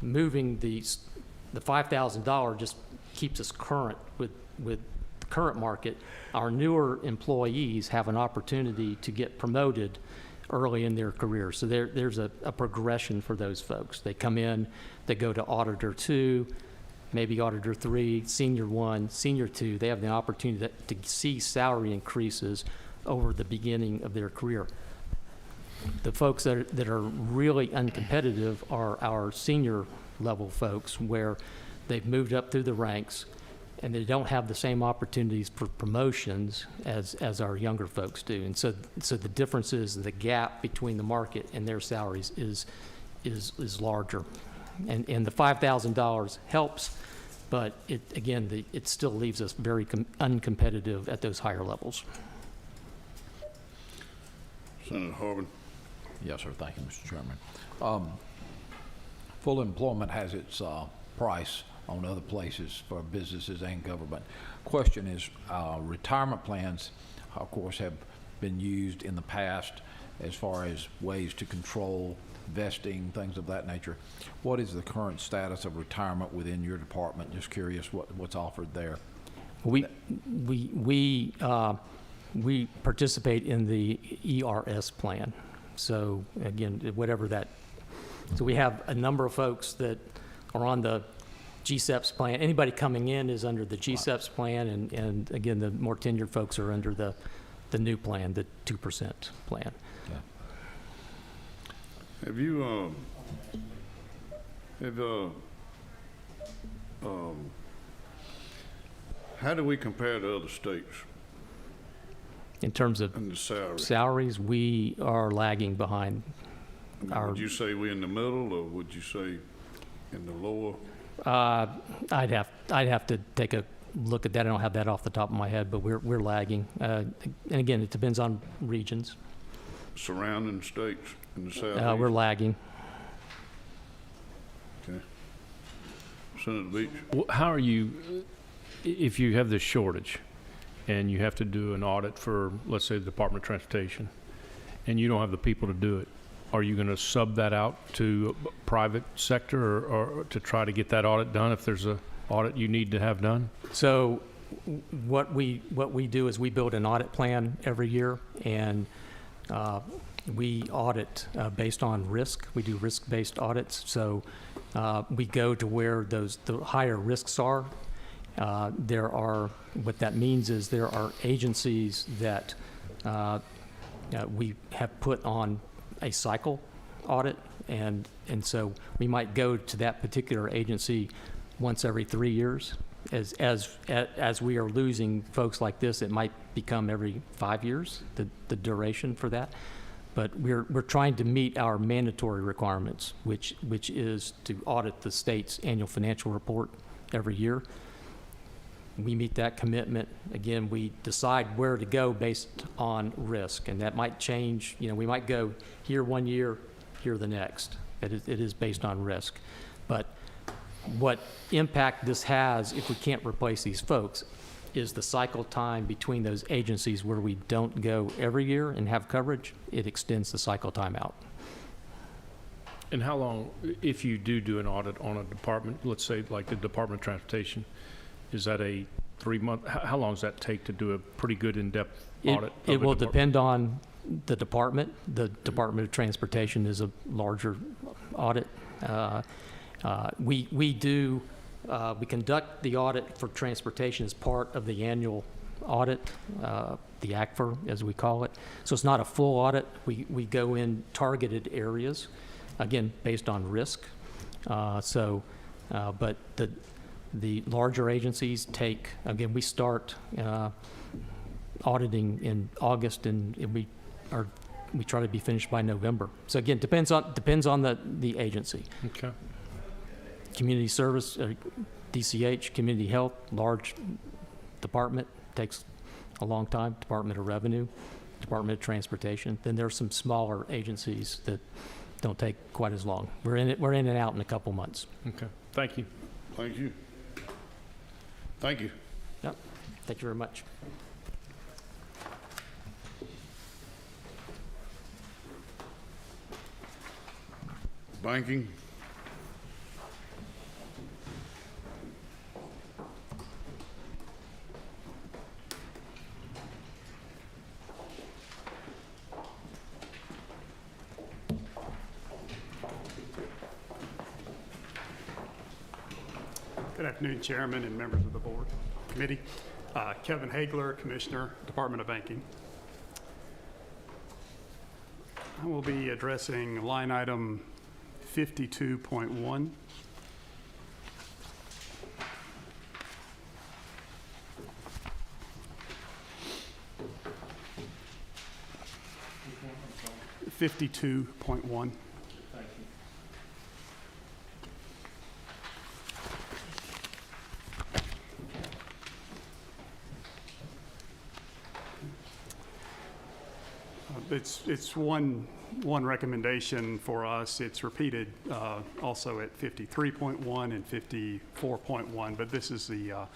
moving the $5,000 just keeps us current with the current market. Our newer employees have an opportunity to get promoted early in their career. So there's a progression for those folks. They come in, they go to Auditor 2, maybe Auditor 3, Senior 1, Senior 2. They have the opportunity to see salary increases over the beginning of their career. The folks that are really uncompetitive are our senior level folks, where they've moved up through the ranks and they don't have the same opportunities for promotions as our younger folks do. And so the difference is the gap between the market and their salaries is larger. And the $5,000 helps, but it still leaves us very uncompetitive at those higher levels. Senator Harbin. Yes, sir. Thank you, Mr. Chairman. Full employment has its price on other places for businesses and government. Question is, retirement plans, of course, have been used in the past as far as ways to control vesting, things of that nature. What is the current status of retirement within your department? Just curious what's offered there. We participate in the ERS plan. So again, whatever that, so we have a number of folks that are on the GSEPS plan. Anybody coming in is under the GSEPS plan, and again, the more tenured folks are under the new plan, the 2% plan. Yeah. Have you, how do we compare to other states In terms of in the salary? salaries, we are lagging behind our. Would you say we're in the middle, or would you say in the lower? I'd have to take a look at that. I don't have that off the top of my head, but we're lagging. And again, it depends on regions. Surrounding states in the south? We're lagging. Okay. Senator Beach? Well, how are you, if you have this shortage and you have to do an audit for, let's say, the Department of Transportation, and you don't have the people to do it, are you going to sub that out to private sector or to try to get that audit done if there's a audit you need to have done? So what we do is we build an audit plan every year, and we audit based on risk. We do risk-based audits. So we go to where the higher risks are. What that means is there are agencies that we have put on a cycle audit, and so we might go to that particular agency once every 3 years. As we are losing folks like this, it might become every 5 years, the duration for that. But we're trying to meet our mandatory requirements, which is to audit the state's annual financial report every year. We meet that commitment. Again, we decide where to go based on risk, and that might change. We might go here 1 year, here the next. It is based on risk. But what impact this has if we can't replace these folks is the cycle time between those agencies where we don't go every year and have coverage. It extends the cycle time out. And how long, if you do an audit on a department, let's say like the Department of Transportation, is that a 3 months? How long does that take to do a pretty good in-depth audit? It will depend on the department. The Department of Transportation is a larger audit. We conduct the audit for transportation as part of the annual audit, the ACFR, as we call it. So it's not a full audit. We go in targeted areas, again, based on risk. But the larger agencies take, again, we start auditing in August, and we try to be finished by November. So again, depends on the agency. Okay. Community service, DCH, community health, large department, takes a long time. Department of Revenue, Department of Transportation. Then there's some smaller agencies that don't take quite as long. We're in and out in a couple months. Okay. Thank you. Thank you. Thank you. Yep. Thank you very much. Banking. Good afternoon, Chairman and members of the board committee. Kevin Hagler, Commissioner, Department of Banking. I will be addressing line item 52.1. $52.1. It's one recommendation for us. It's repeated also at 53.1 and 54.1, but this is the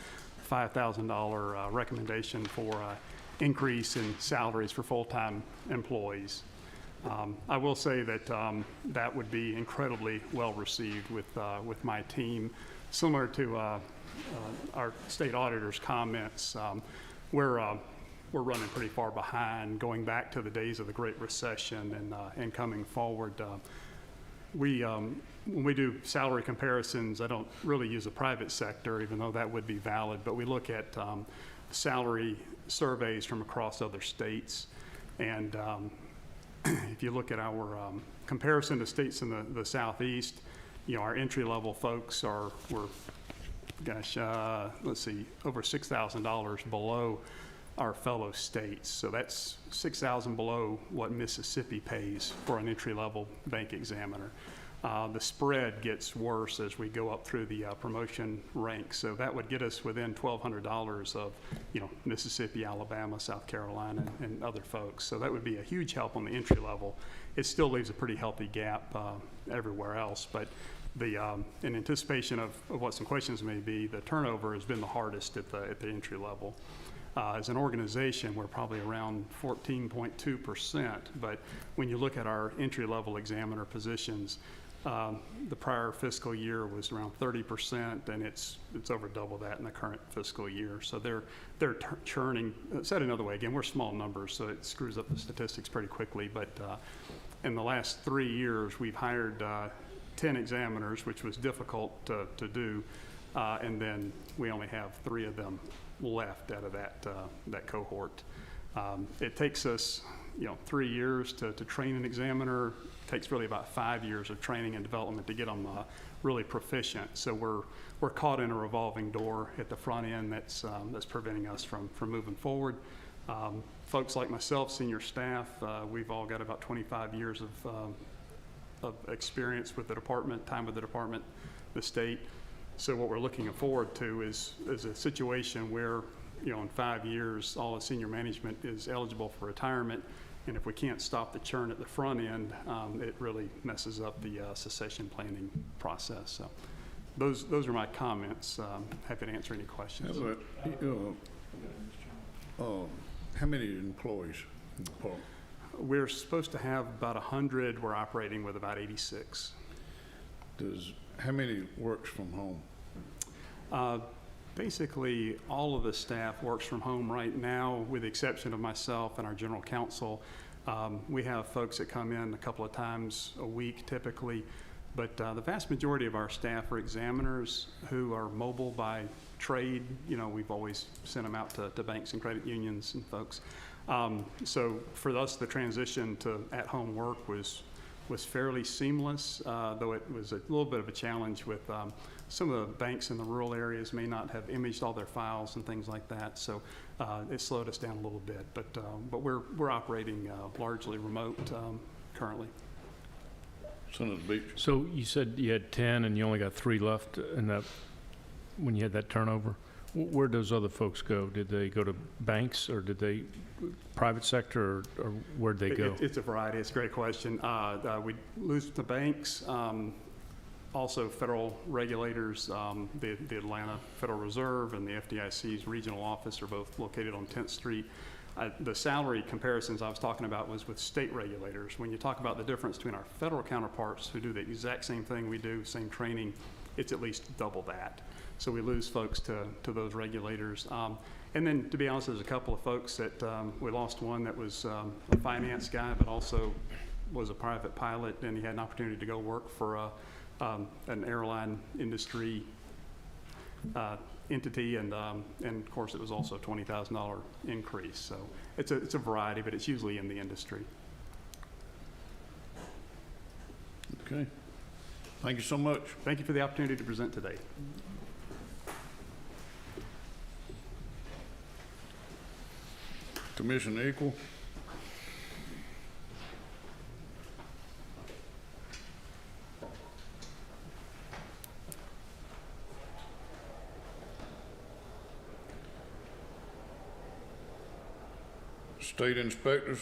$5,000 recommendation for increase in salaries for full-time employees. I will say that that would be incredibly well received with my team. Similar to our state auditor's comments, we're running pretty far behind, going back to the days of the Great Recession and coming forward. When we do salary comparisons, I don't really use the private sector, even though that would be valid, but we look at salary surveys from across other states. And if you look at our comparison to states in the Southeast, our entry-level folks we're over $6,000 below our fellow states. So that's $6,000 below what Mississippi pays for an entry-level bank examiner. The spread gets worse as we go up through the promotion ranks. So that would get us within $1,200 of, Mississippi, Alabama, South Carolina, and other folks. So that would be a huge help on the entry level. It still leaves a pretty healthy gap everywhere else, but in anticipation of what some questions may be, the turnover has been the hardest at the entry level. As an organization, we're probably around 14.2%, but when you look at our entry-level examiner positions, the prior fiscal year was around 30%, and it's over double that in the current fiscal year. So they're churning. Said another way, again, we're small numbers, so it screws up the statistics pretty quickly, but in the last 3 years, we've hired 10 examiners, which was difficult to do, and then we only have 3 of them left out of that cohort. It takes us 3 years to train an examiner. It takes really about 5 years of training and development to get them really proficient. So we're caught in a revolving door at the front end that's preventing us from moving forward. Folks like myself, senior staff, we've all got about 25 years of experience with the department, time with the department, the state. So what we're looking forward to is a situation where, in 5 years, all the senior management is eligible for retirement. And if we can't stop the churn at the front end, it really messes up the succession planning process. So those are my comments. Happy to answer any questions. How many employees in the department? We're supposed to have about 100. We're operating with about 86. How many works from home? basically all of the staff works from home right now, with the exception of myself and our general counsel. We have folks that come in a couple of times a week typically, but the vast majority of our staff are examiners who are mobile by trade. You know, we've always sent them out to banks and credit unions and folks. So for us, the transition to at-home work was fairly seamless, though it was a little bit of a challenge with some of the banks in the rural areas may not have imaged all their files and things like that. So it slowed us down a little bit, but we're operating largely remote currently. Senator Beach. So you said you had 10 and you only got 3 left in that, when you had that turnover? Where'd those other folks go? Did they go to banks, or did they private sector, or where'd they go? It's a variety. It's a great question. We lose the banks, also federal regulators. The Atlanta Federal Reserve and the FDIC's regional office are both located on 10th Street. The salary comparisons I was talking about was with state regulators. When you talk about the difference between our federal counterparts who do the exact same thing we do, same training, it's at least double that. So we lose folks to those regulators. And then, to be honest, there's a couple of folks that we lost. One that was a finance guy, but also was a private pilot, and he had an opportunity to go work for an airline industry entity, and of course it was also a $20,000 increase. So it's a variety, but it's usually in the industry. Okay. Thank you so much. Thank you for the opportunity to present today. Commissioner Equal. State inspectors.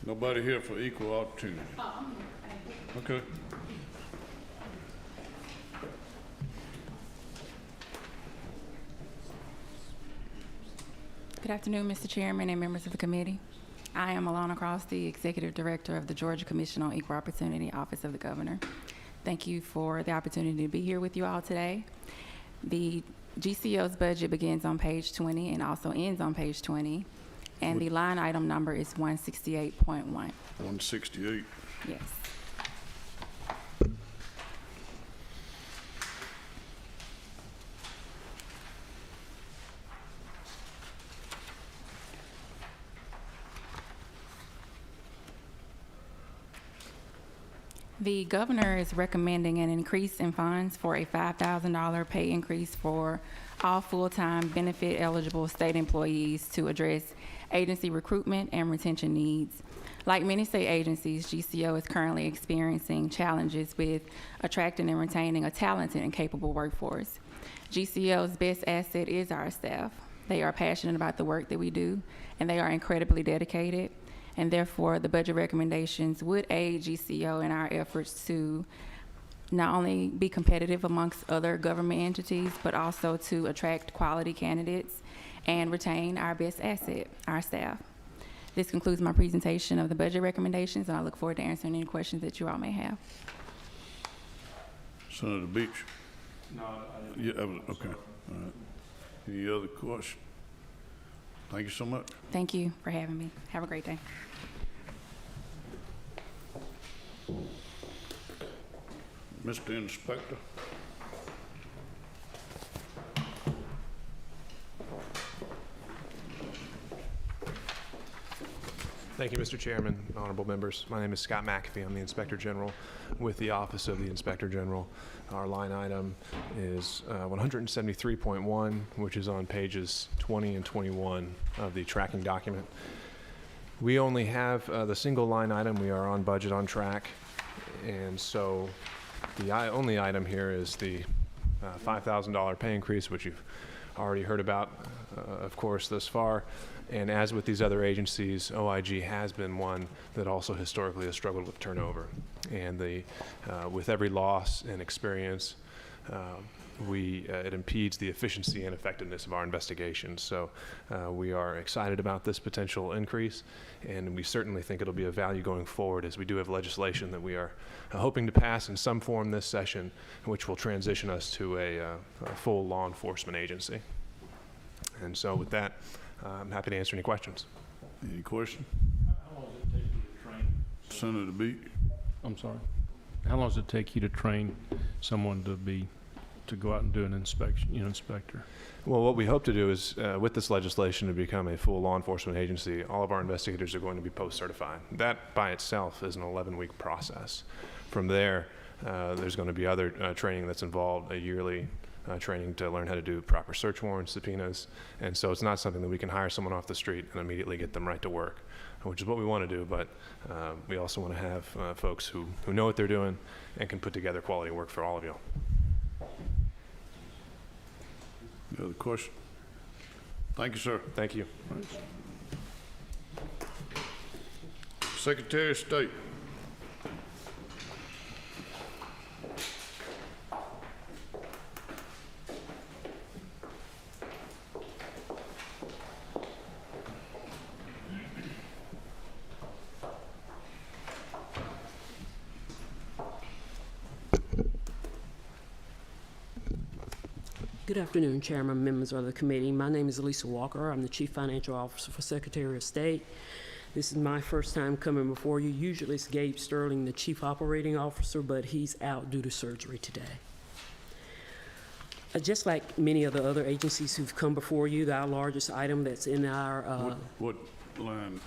Nobody here for equal opportunity. Okay. Good afternoon, Mr. Chairman and members of the committee. I am Alana Cross, the Executive Director of the Georgia Commission on Equal Opportunity, Office of the Governor. Thank you for the opportunity to be here with you all today. The GCO's budget begins on page 20 and also ends on page 20, and the line item number is 168.1. 168. Yes. The governor is recommending an increase in funds for a $5,000 pay increase for all full-time benefit-eligible state employees to address agency recruitment and retention needs. Like many state agencies, GCO is currently experiencing challenges with attracting and retaining a talented and capable workforce. GCO's best asset is our staff. They are passionate about the work that we do, and they are incredibly dedicated. And therefore, the budget recommendations would aid GCO in our efforts to not only be competitive amongst other government entities, but also to attract quality candidates and retain our best asset, our staff. This concludes my presentation of the budget recommendations, and I look forward to answering any questions that you all may have. Senator Beach. No, I Yeah, okay. All right. Any other question? Thank you so much. Thank you for having me. Have a great day. Mr. Inspector. Thank you, Mr. Chairman, honorable members. My name is Scott McAfee. I'm the Inspector General with the Office of the Inspector General. Our line item is 173.1, which is on pages 20 and 21 of the tracking document. We only have the single line item. We are on budget, on track. And so the only item here is the $5,000 pay increase, which you've already heard about, of course, thus far. And as with these other agencies, OIG has been one that also historically has struggled with turnover. And with every loss and experience, it impedes the efficiency and effectiveness of our investigations. So we are excited about this potential increase, and we certainly think it'll be of value going forward, as we do have legislation that we are hoping to pass in some form this session, which will transition us to a full law enforcement agency. And so with that, I'm happy to answer any questions. Any question? How long does it take you to train? Senator Beat? I'm sorry. How long does it take you to train someone to go out and do an inspection, inspector? Well, what we hope to do is, with this legislation, to become a full law enforcement agency, all of our investigators are going to be post-certified. That by itself is an 11-week process. From there, there's going to be other training that's involved, a yearly training to learn how to do proper search warrants, subpoenas, and so it's not something that we can hire someone off the street and immediately get them right to work, which is what we want to do, but we also want to have folks who know what they're doing and can put together quality work for all of you. Any other question? Thank you, sir. Thank you. Right. Secretary of State. Good afternoon, Chairman, members of the committee. My name is Elisa Walker. I'm the Chief Financial Officer for Secretary of State. This is my first time coming before you. Usually it's Gabe Sterling, the Chief Operating Officer, but he's out due to surgery today. Just like many of the other agencies who've come before you, our largest item that's in our... What line?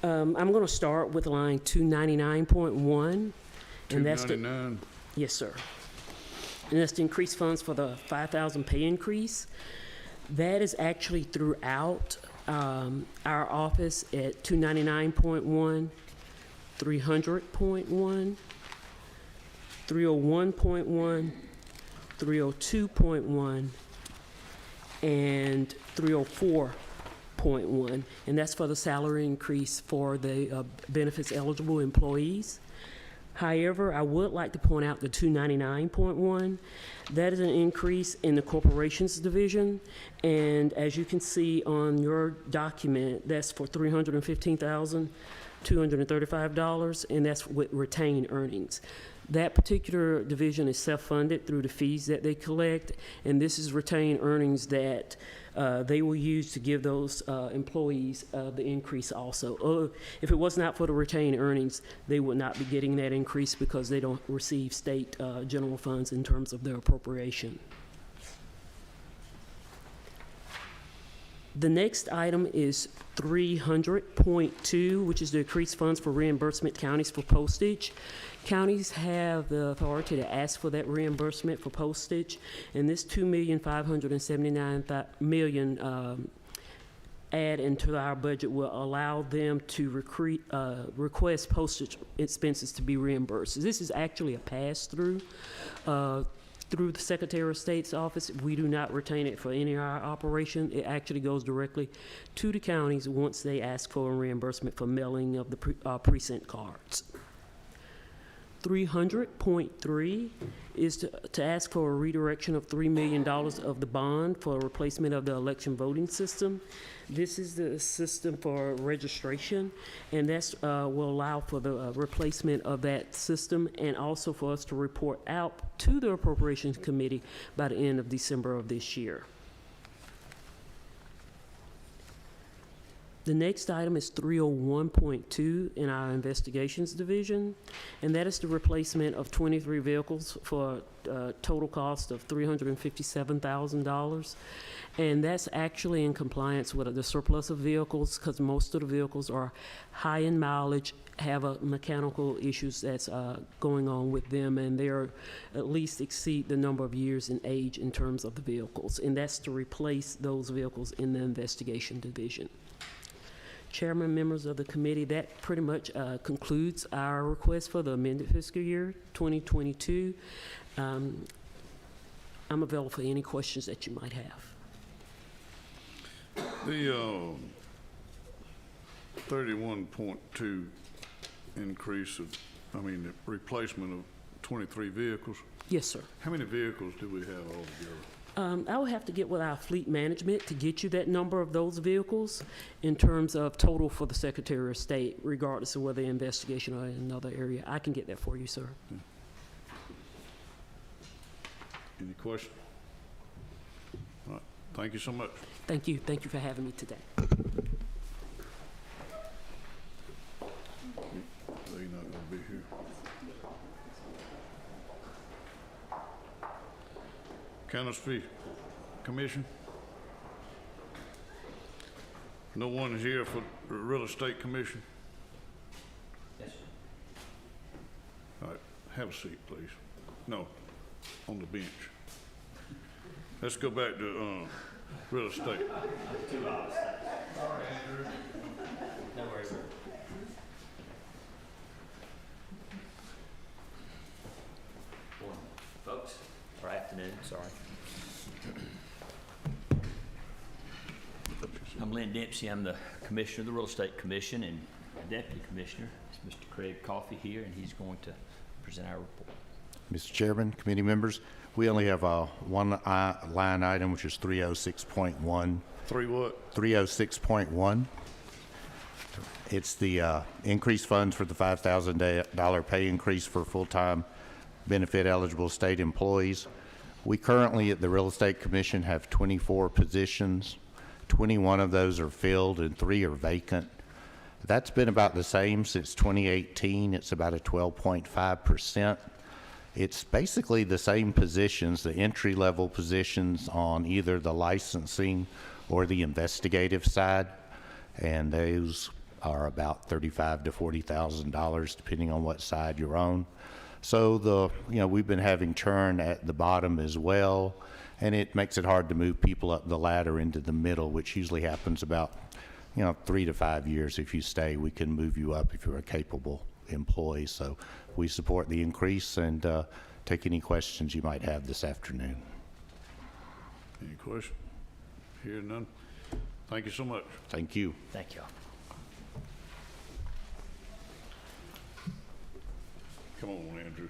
I'm going to start with line 299.1. 299? Yes, sir. And that's to increase funds for the 5,000 pay increase. That is actually throughout our office at 299.1, 300.1, 301.1, 302.1, and 304.1. And that's for the salary increase for the benefits eligible employees. However, I would like to point out the 299.1. That is an increase in the corporations division. And as you can see on your document, that's for $315,235, and that's with retained earnings. That particular division is self-funded through the fees that they collect, and this is retained earnings that they will use to give those employees the increase also. If it was not for the retained earnings, they would not be getting that increase because they don't receive state general funds in terms of their appropriation. The next item is 300.2, which is to increase funds for reimbursement counties for postage. Counties have the authority to ask for that reimbursement for postage, and this $2,579,000,000 add into our budget will allow them to request postage expenses to be reimbursed. This is actually a pass-through through the Secretary of State's office. We do not retain it for any of our operation. It actually goes directly to the counties once they ask for a reimbursement for mailing of the precinct cards. 300.3 is to ask for a redirection of $3 million of the bond for replacement of the election voting system. This is the system for registration, and that will allow for the replacement of that system and also for us to report out to the Appropriations Committee by the end of December of this year. The next item is 301.2 in our investigations division, and that is the replacement of 23 vehicles for a total cost of $357,000. And that's actually in compliance with the surplus of vehicles, because most of the vehicles are high in mileage, have mechanical issues that's going on with them, and they're at least exceed the number of years in age in terms of the vehicles. And that's to replace those vehicles in the investigation division. Chairman, members of the committee, that pretty much concludes our request for the amended fiscal year 2022. I'm available for any questions that you might have. The 31.2 increase of, the replacement of 23 vehicles, Yes, sir. How many vehicles do we have altogether? I will have to get with our fleet management to get you that number of those vehicles in terms of total for the Secretary of State, regardless of whether investigation or in another area. I can get that for you, sir. Any questions? All right, thank you so much. Thank you. Thank you for having me today. They're not gonna be here. County's Fee Commission? No one is here for the Real Estate Commission? Yes, sir. All right, have a seat, please. No, on the bench. Let's go back to, real estate. 2 hours. No worries, sir. Morning, folks, or afternoon, sorry. I'm Lynn Dempsey. I'm the Commissioner of the Real Estate Commission, and the Deputy Commissioner is Mr. Craig Coffey here, and he's going to present our report. Mr. Chairman, committee members, we only have one line item, which is 306.1. Three what? 306.1. It's the increased funds for the $5,000 pay increase for full-time benefit eligible state employees. We currently at the Real Estate Commission have 24 positions. 21 of those are filled and 3 are vacant. That's been about the same since 2018. It's about a 12.5%. It's basically the same positions, the entry-level positions on either the licensing or the investigative side, and those are about $35,000 to $40,000 depending on what side you're on. So we've been having churn at the bottom as well, and it makes it hard to move people up the ladder into the middle, which usually happens about 3 to 5 years. If you stay, we can move you up if you're a capable employee. So we support the increase and take any questions you might have this afternoon. Any questions? Hear none? Thank you so much. Thank you. Thank you. Come on, Andrew.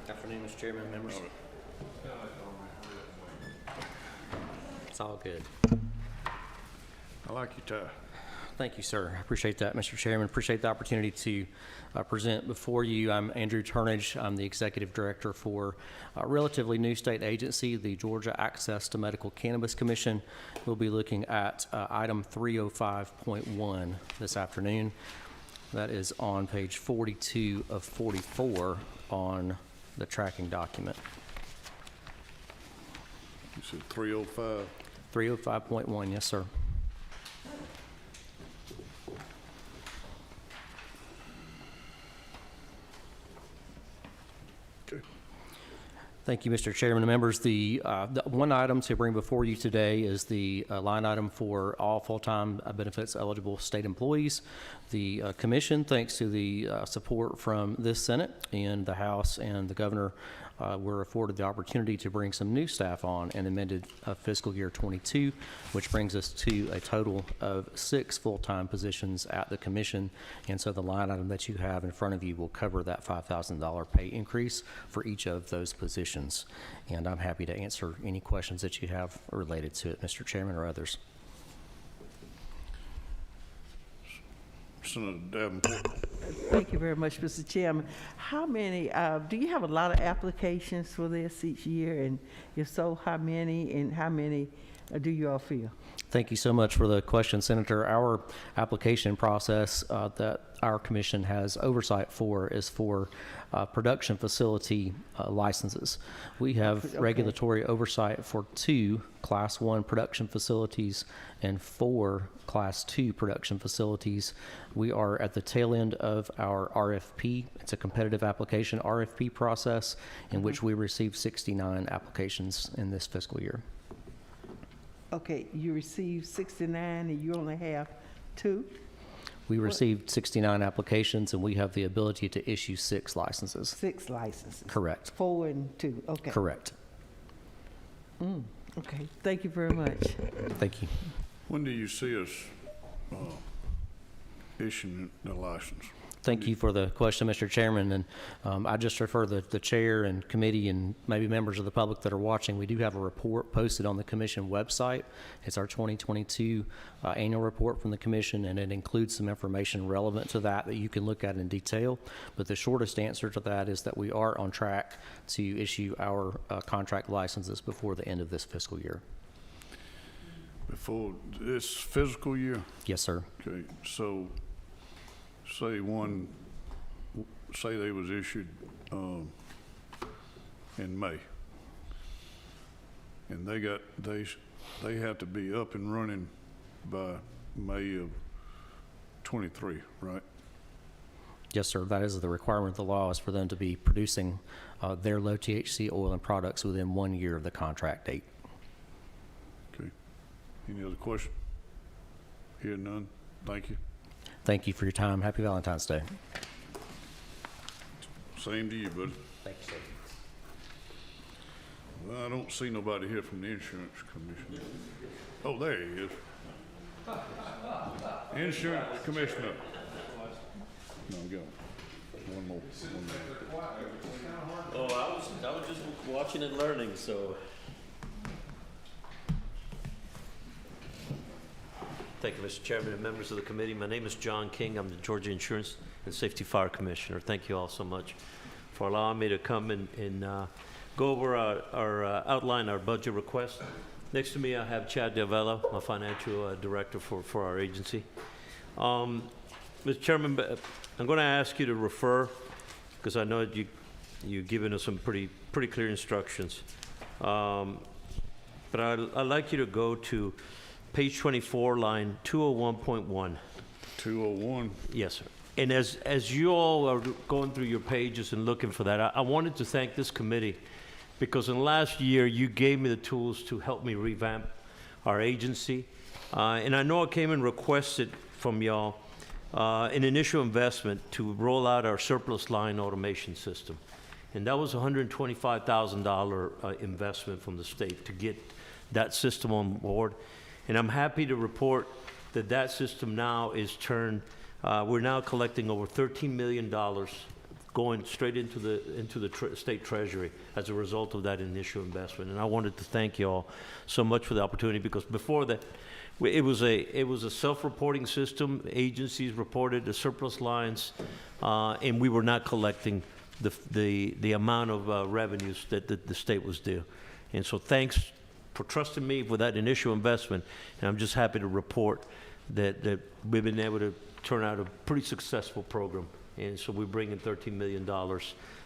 Afternoon, Mr. Chairman, members. It's all good. I like your tie. Thank you, sir. I appreciate that, Mr. Chairman. Appreciate the opportunity to present before you. I'm Andrew Turnage. I'm the Executive Director for a relatively new state agency, the Georgia Access to Medical Cannabis Commission. We'll be looking at item 305.1 this afternoon. That is on page 42 of 44 on the tracking document. You said 305? 305.1, yes, sir. Thank you, Mr. Chairman and members. The one item to bring before you today is the line item for all full-time benefits eligible state employees. The commission, thanks to the support from this Senate and the House and the governor, were afforded the opportunity to bring some new staff on and amended fiscal year 22, which brings us to a total of 6 full-time positions at the commission. And so the line item that you have in front of you will cover that $5,000 pay increase for each of those positions. And I'm happy to answer any questions that you have related to it, Mr. Chairman, or others. Senator Davenport. Thank you very much, Mr. Chairman. How many, do you have a lot of applications for this each year? And if so, how many, and how many do you all feel? Thank you so much for the question, Senator. Our application process that our commission has oversight for is for production facility licenses. We have regulatory oversight for 2 Class 1 production facilities and 4 Class 2 production facilities. We are at the tail end of our RFP. It's a competitive application RFP process in which we received 69 applications in this fiscal year. Okay, you received 69 and you only have 2? We received 69 applications, and we have the ability to issue 6 licenses. 6 licenses? Correct. 4 and 2, okay. Correct. Okay, thank you very much. Thank you. When do you see us issuing the license? Thank you for the question, Mr. Chairman, and I just refer the chair and committee and maybe members of the public that are watching. We do have a report posted on the commission website. It's our 2022 annual report from the commission, and it includes some information relevant to that you can look at in detail. But the shortest answer to that is that we are on track to issue our contract licenses before the end of this fiscal year. Before this fiscal year? Yes, sir. Okay, so say they was issued in May, and they have to be up and running by May of 23, right? Yes, sir. That is the requirement of the law, is for them to be producing their low THC oil and products within 1 year of the contract date. Okay. Any other question? Hear none. Thank you. Thank you for your time. Happy Valentine's Day. Same to you, buddy. Thank you, sir. Well, I don't see nobody here from the insurance commission. Oh, there he is. Insurance commissioner. No, go. One more. Oh, I was just watching and learning, so. Thank you, Mr. Chairman and members of the committee. My name is John King. I'm the Georgia Insurance and Safety Fire Commissioner. Thank you all so much for allowing me to come and go over outline our budget request. Next to me, I have Chad Davella, my financial director for our agency. Mr. Chairman, I'm going to ask you to refer, because I know you've given us some pretty clear instructions. But I'd like you to go to page 24, line 201.1. 201? Yes, sir. And as you all are going through your pages and looking for that, I wanted to thank this committee, because in the last year, you gave me the tools to help me revamp our agency. And I know I came and requested from y'all an initial investment to roll out our surplus line automation system. And that was a $125,000 investment from the state to get that system on board. And I'm happy to report that that system now is turned, we're now collecting over $13 million going straight into the state treasury as a result of that initial investment. And I wanted to thank you all so much for the opportunity, because before that, it was a self-reporting system. Agencies reported the surplus lines, and we were not collecting the amount of revenues that the state was due. And so thanks for trusting me with that initial investment, and I'm just happy to report that we've been able to turn out a pretty successful program. And so we're bringing $13 million,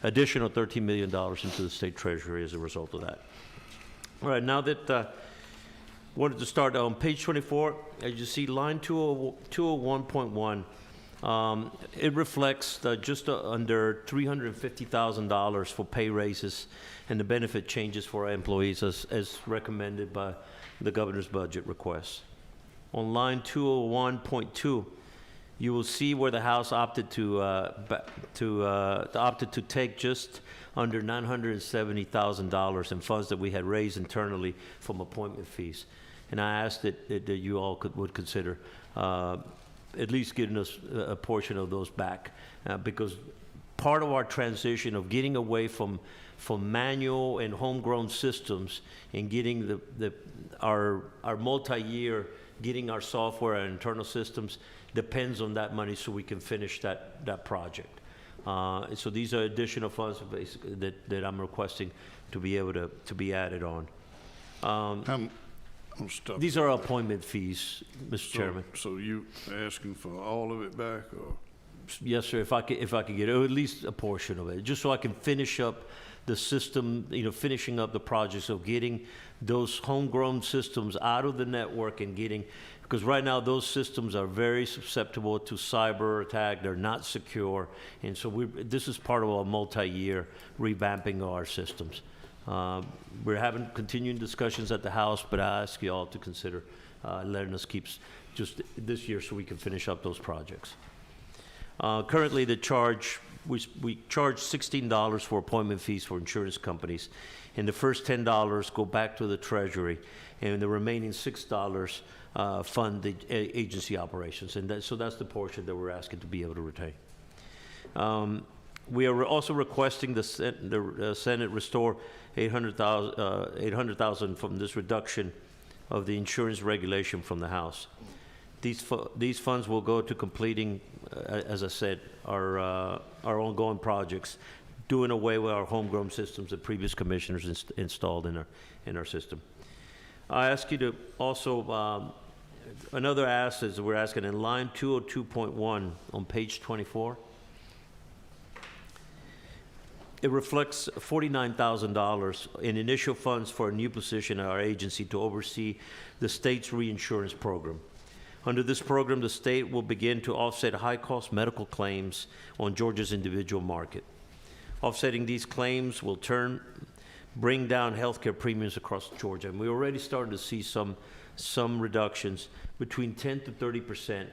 additional $13 million into the state treasury as a result of that. All right, now that wanted to start on page 24, as you see, line 201.1, it reflects just under $350,000 for pay raises and the benefit changes for our employees as recommended by the governor's budget request. On line 201.2, you will see where the House opted to take just under $970,000 in funds that we had raised internally from appointment fees. And I asked that you all would consider at least getting us a portion of those back, because part of our transition of getting away from manual and homegrown systems and getting our multi-year, getting our software and internal systems depends on that money so we can finish that project. And so these are additional funds basically that I'm requesting to be able to be added on. These are appointment fees, Mr. Chairman. So you asking for all of it back, or? Yes, sir, if I could get it, or at least a portion of it, just so I can finish up the system, finishing up the projects of getting those homegrown systems out of the network and because right now those systems are very susceptible to cyber attack. They're not secure. And so this is part of a multi-year revamping of our systems. We're having continuing discussions at the House, but I ask you all to consider letting us keep just this year so we can finish up those projects. Currently, we charge $16 for appointment fees for insurance companies, and the first $10 go back to the Treasury, and the remaining $6 fund the agency operations. And so that's the portion that we're asking to be able to retain. We are also requesting the Senate restore $800,000 from this reduction of the insurance regulation from the House. These funds will go to completing, as I said, our ongoing projects, doing away with our homegrown systems that previous commissioners installed in our system. I ask you to also, another ask is we're asking in line 202.1 on page 24. It reflects $49,000 in initial funds for a new position at our agency to oversee the state's reinsurance program. Under this program, the state will begin to offset high-cost medical claims on Georgia's individual market. Offsetting these claims will bring down healthcare premiums across Georgia. And we already started to see some reductions between 10 to 30%.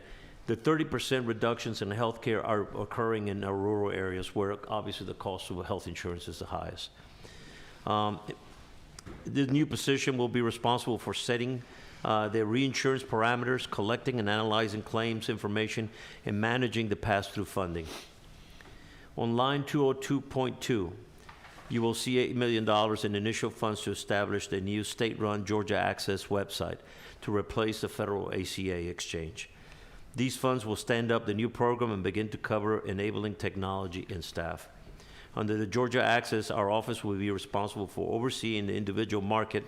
The 30% reductions in healthcare are occurring in our rural areas where obviously the cost of health insurance is the highest. The new position will be responsible for setting the reinsurance parameters, collecting and analyzing claims information, and managing the pass-through funding. On line 202.2, you will see $8 million in initial funds to establish the new state-run Georgia Access website to replace the federal ACA exchange. These funds will stand up the new program and begin to cover enabling technology and staff. Under the Georgia Access, our office will be responsible for overseeing the individual market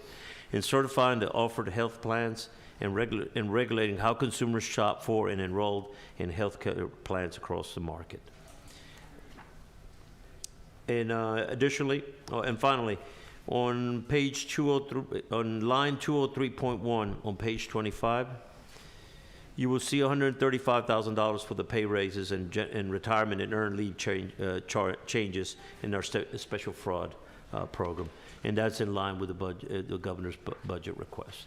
and certifying the offered health plans and regulating how consumers shop for and enroll in health care plans across the market. And additionally, and finally, on page 203, on line 203.1 on page 25, you will see $135,000 for the pay raises and retirement and earned leave changes in our special fraud program, and that's in line with the governor's budget request.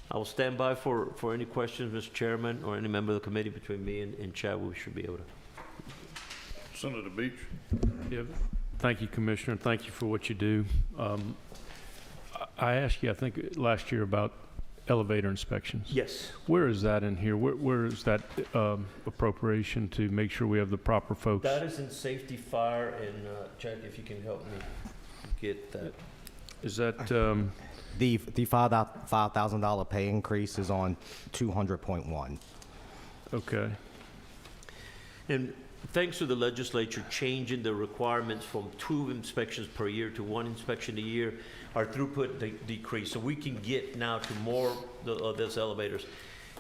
I will stand by for any questions, Mr. Chairman, or any member of the committee. Between me and Chad, we should be able to. Senator Beach. Yeah. Thank you, Commissioner. Thank you for what you do. I asked you, I think, last year about elevator inspections. Yes. Where is that in here? Where is that appropriation to make sure we have the proper folks? That is in safety, fire, and Chad, if you can help me get that. Is that the $5,000 pay increase is on 200.1. Okay. And thanks to the legislature changing the requirements from 2 inspections per year to 1 inspection a year, our throughput decreased. So we can get now to more of those elevators.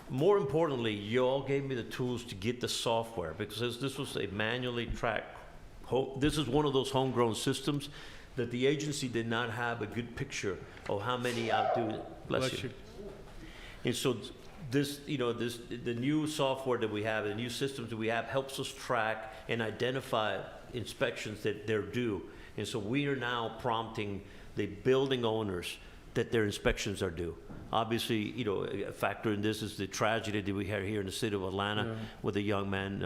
More importantly, you all gave me the tools to get the software, because this was a manually tracked. This is one of those homegrown systems that the agency did not have a good picture of how many outdo. Bless you. And so this, the new software that we have, the new systems that we have, helps us track and identify inspections that they're due. And so we are now prompting the building owners that their inspections are due. Obviously, a factor in this is the tragedy that we had here in the city of Atlanta with a young man,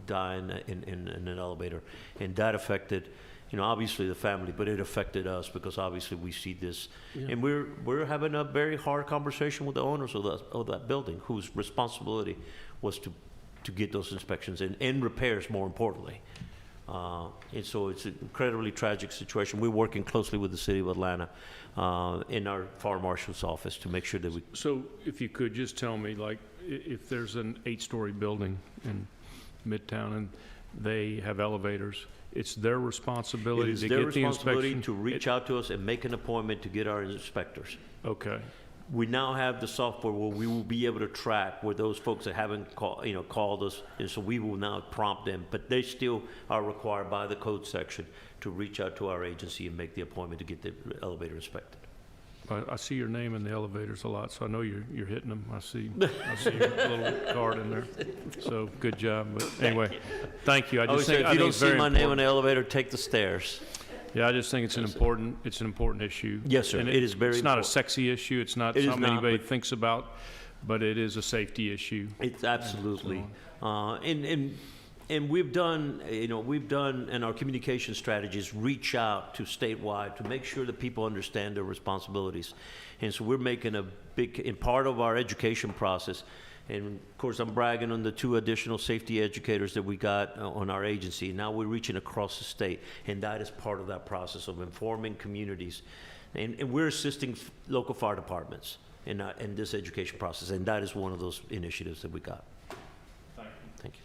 dying in an elevator, and that affected, obviously the family, but it affected us because obviously we see this, and we're having a very hard conversation with the owners of that building, whose responsibility was to get those inspections and repairs, more importantly. And so it's an incredibly tragic situation. We're working closely with the city of Atlanta in our fire marshal's office to make sure that we. So if you could just tell me, like, if there's an 8-story building in Midtown and they have elevators, it's their responsibility to get the inspection? It is their responsibility to reach out to us and make an appointment to get our inspectors. Okay. We now have the software where we will be able to track where those folks that haven't called us, and so we will now prompt them. But they still are required by the code section to reach out to our agency and make the appointment to get the elevator inspected. I see your name in the elevators a lot, so I know you're hitting them. I see your little card in there. So good job. But anyway, thank you. I just think if you don't see my name on the elevator, take the stairs. Yeah, I just think it's an important issue. Yes, sir. And it is very. It's not a sexy issue. It's not something anybody thinks about, but it is a safety issue. It's absolutely. And And we've done, and our communication strategies reach out to statewide to make sure that people understand their responsibilities. And so we're making a big, in part of our education process, and of course I'm bragging on the 2 additional safety educators that we got on our agency. Now we're reaching across the state, and that is part of that process of informing communities. And we're assisting local fire departments in this education process, and that is one of those initiatives that we got. Thank you.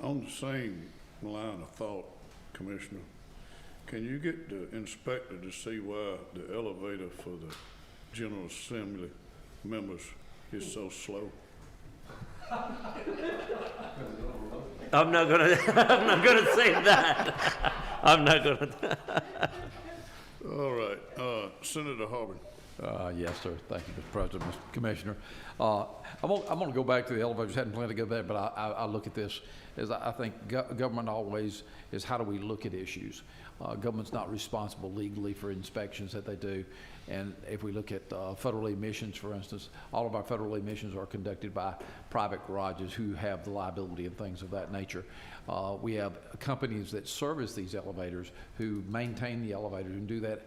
On the same line of thought, Commissioner, can you get the inspector to see why the elevator for the General Assembly members is so slow? I'm not gonna say that. I'm not gonna. All right, Senator Harbin. Yes, sir. Thank you, Mr. President, Mr. Commissioner. I'm going to go back to the elevators. Hadn't planned to go there, but I look at this as I think government always is how do we look at issues. Government's not responsible legally for inspections that they do. And if we look at federal emissions, for instance, all of our federal emissions are conducted by private garages who have the liability and things of that nature. We have companies that service these elevators who maintain the elevators and do that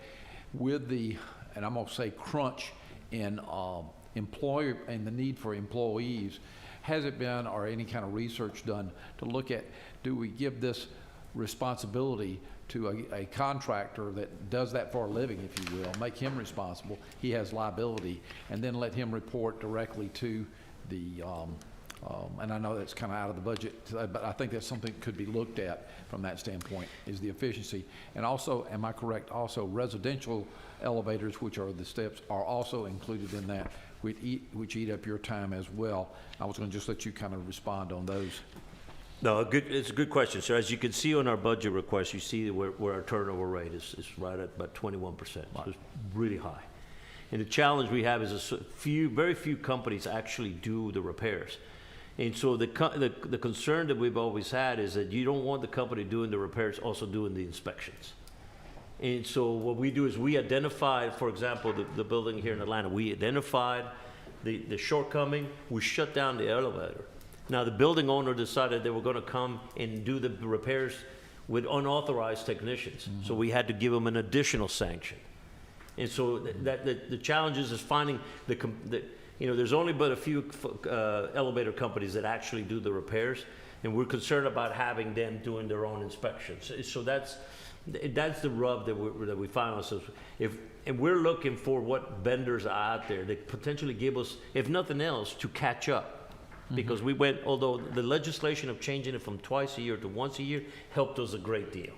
with the, and I'm going to say crunch in employer and the need for employees. Has it been or any kind of research done to look at, do we give this responsibility to a contractor that does that for a living, if you will, make him responsible, he has liability, and then let him report directly to the, and I know that's kind of out of the budget, but I think that's something that could be looked at from that standpoint, is the efficiency. And also, am I correct, also residential elevators, which are the steps, are also included in that, which eat up your time as well. I was going to just let you kind of respond on those. No, it's a good question, sir. As you can see on our budget request, you see where our turnover rate is right at about 21%. So it's really high. And the challenge we have is very few companies actually do the repairs. And so the concern that we've always had is that you don't want the company doing the repairs also doing the inspections. And so what we do is we identified, for example, the building here in Atlanta, we identified the shortcoming, we shut down the elevator. Now, the building owner decided they were going to come and do the repairs with unauthorized technicians. Mm-hmm. So we had to give them an additional sanction. And so the challenge is finding there's only but a few elevator companies that actually do the repairs, and we're concerned about having them doing their own inspections. So that's the rub that we find ourselves. And we're looking for what vendors are out there that potentially give us, if nothing else, to catch up. Because we went, although the legislation of changing it from twice a year to once a year helped us a great deal.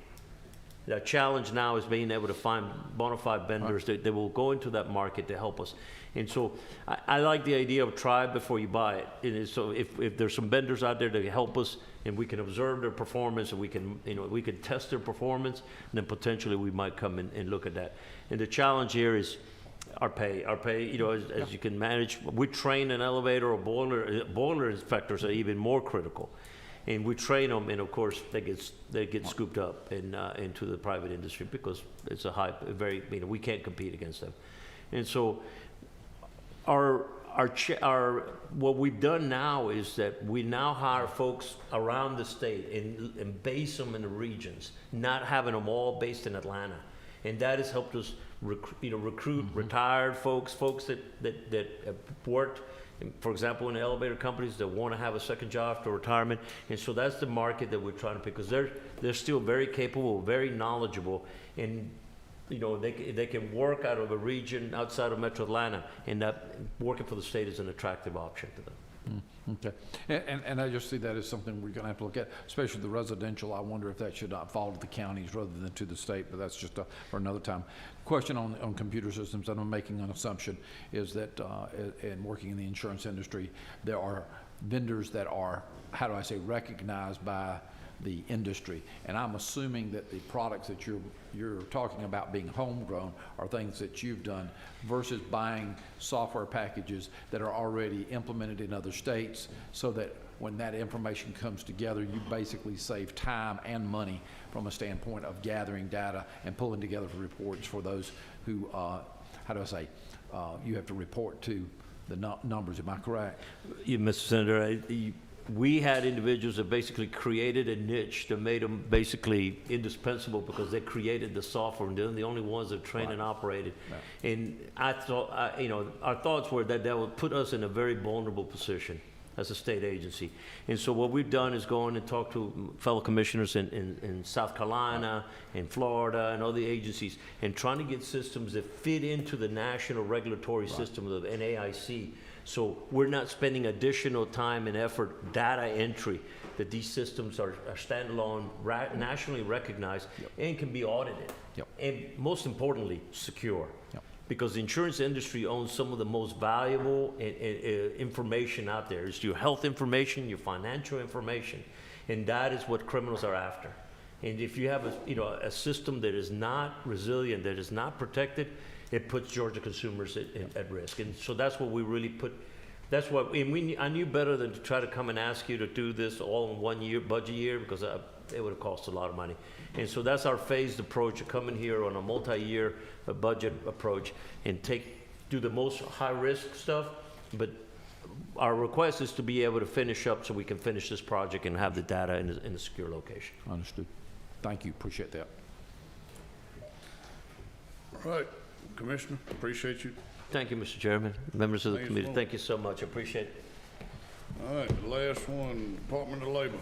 The challenge now is being able to find bona fide vendors that will go into that market to help us. And so I like the idea of try before you buy it. And so if there's some vendors out there that can help us and we can observe their performance and we can test their performance, then potentially we might come and look at that. And the challenge here is our pay, as you can manage. We train an elevator or boiler inspectors are even more critical. And we train them, and of course, they get scooped up into the private industry because it's we can't compete against them. And so what we've done now is that we now hire folks around the state and base them in the regions, not having them all based in Atlanta. And that has helped us recruit retired folks that have worked, for example, in the elevator companies that want to have a second job after retirement. And so that's the market that we're trying to pick, because they're still very capable, very knowledgeable, and they can work out of a region outside of Metro Atlanta, and that working for the state is an attractive option to them. Okay, and I just see that as something we're going to have to look at, especially the residential. I wonder if that should not fall to the counties rather than to the state, but that's just for another time. Question on computer systems, and I'm making an assumption, is that in working in the insurance industry, there are vendors that are, recognized by the industry, and I'm assuming that the products that you're talking about being homegrown are things that you've done versus buying software packages that are already implemented in other states, so that when that information comes together, you basically save time and money from a standpoint of gathering data and pulling together reports for those who, you have to report to the numbers. Am I correct? Mr. Senator, we had individuals that basically created a niche that made them basically indispensable because they created the software and they're the only ones that trained and operated. And I thought, our thoughts were that would put us in a very vulnerable position as a state agency. And so what we've done is go in and talk to fellow commissioners in South Carolina, in Florida, and other agencies, and trying to get systems that fit into the national regulatory system of NAIC. So we're not spending additional time and effort data entry, that these systems are standalone, nationally recognized, and can be audited. And most importantly, secure. Because the insurance industry owns some of the most valuable information out there. It's your health information, your financial information, and that is what criminals are after. And if you have a system that is not resilient, that is not protected, it puts Georgia consumers at risk. And so that's what we really put. That's what I knew better than to try to come and ask you to do this all in 1 year, budget year, because it would have cost a lot of money. And so that's our phased approach, to come in here on a multi-year budget approach and do the most high-risk stuff. But our request is to be able to finish up so we can finish this project and have the data in a secure location. Understood. Thank you. Appreciate that. All right, Commissioner, appreciate you. Thank you, Mr. Chairman, members of the Thanks, committee. Lord. Thank you so much. I appreciate it. All right, the last one, Department of Labor.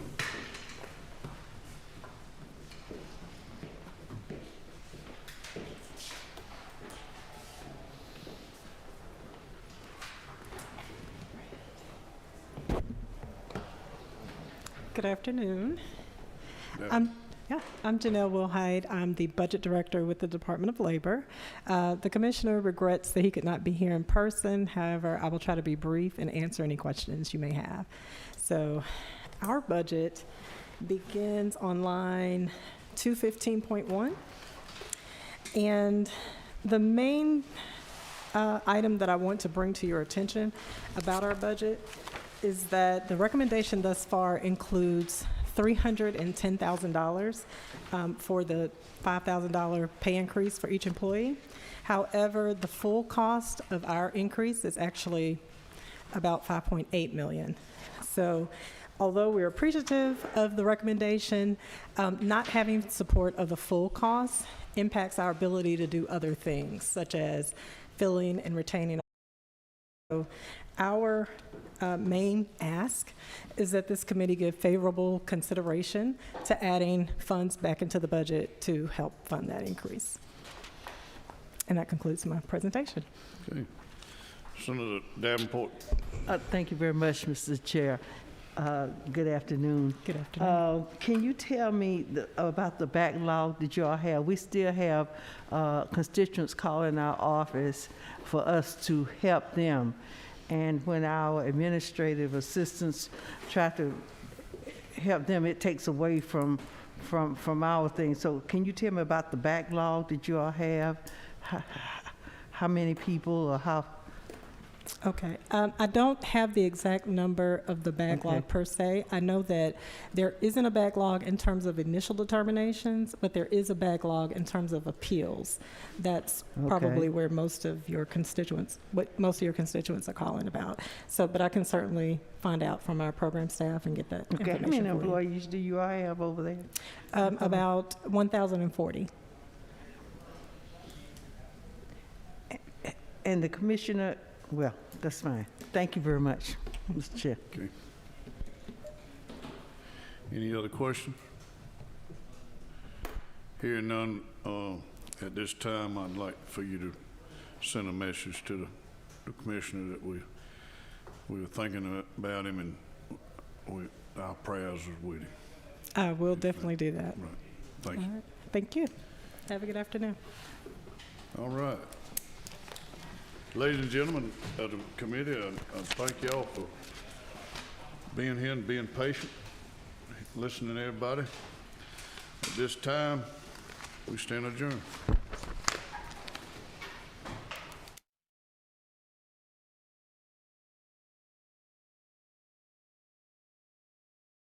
Good afternoon. Yeah. I'm Janelle Wilhide. I'm the Budget Director with the Department of Labor. The Commissioner regrets that he could not be here in person. However, I will try to be brief and answer any questions you may have. So, our budget begins on line 215.1. And the main item that I want to bring to your attention about our budget is that the recommendation thus far includes $310,000 for the $5,000 pay increase for each employee. However, the full cost of our increase is actually about $5.8 million. So, although we're appreciative of the recommendation, not having support of the full cost impacts our ability to do other things, such as filling and retaining. So our main ask is that this committee give favorable consideration to adding funds back into the budget to help fund that increase. And that concludes my presentation. Okay. Senator Davenport. Thank you very much, Mr. Chair. Good afternoon. Good afternoon. Can you tell me about the backlog that you all have? We still have constituents calling our office for us to help them. And when our administrative assistants try to help them, it takes away from our thing. So can you tell me about the backlog that you all have? How many people or how? Okay. I don't have the exact number of the backlog per se. I know that there isn't a backlog in terms of initial determinations, but there is a backlog in terms of appeals. That's probably where most of your constituents are calling about. So, but I can certainly find out from our program staff and get that information. How many employees do you all have over there? About 1,040. And the commissioner, well, that's fine. Thank you very much, Mr. Chair. Okay. Any other questions? Hearing none, at this time, I'd like for you to send a message to the commissioner that we were thinking about him and our prayers are with him. I will definitely do that. Right. Thank you. All right. Thank you. Have a good afternoon. All right. Ladies and gentlemen of the committee, I thank y'all for being here and being patient, listening to everybody. At this time, we stand adjourned.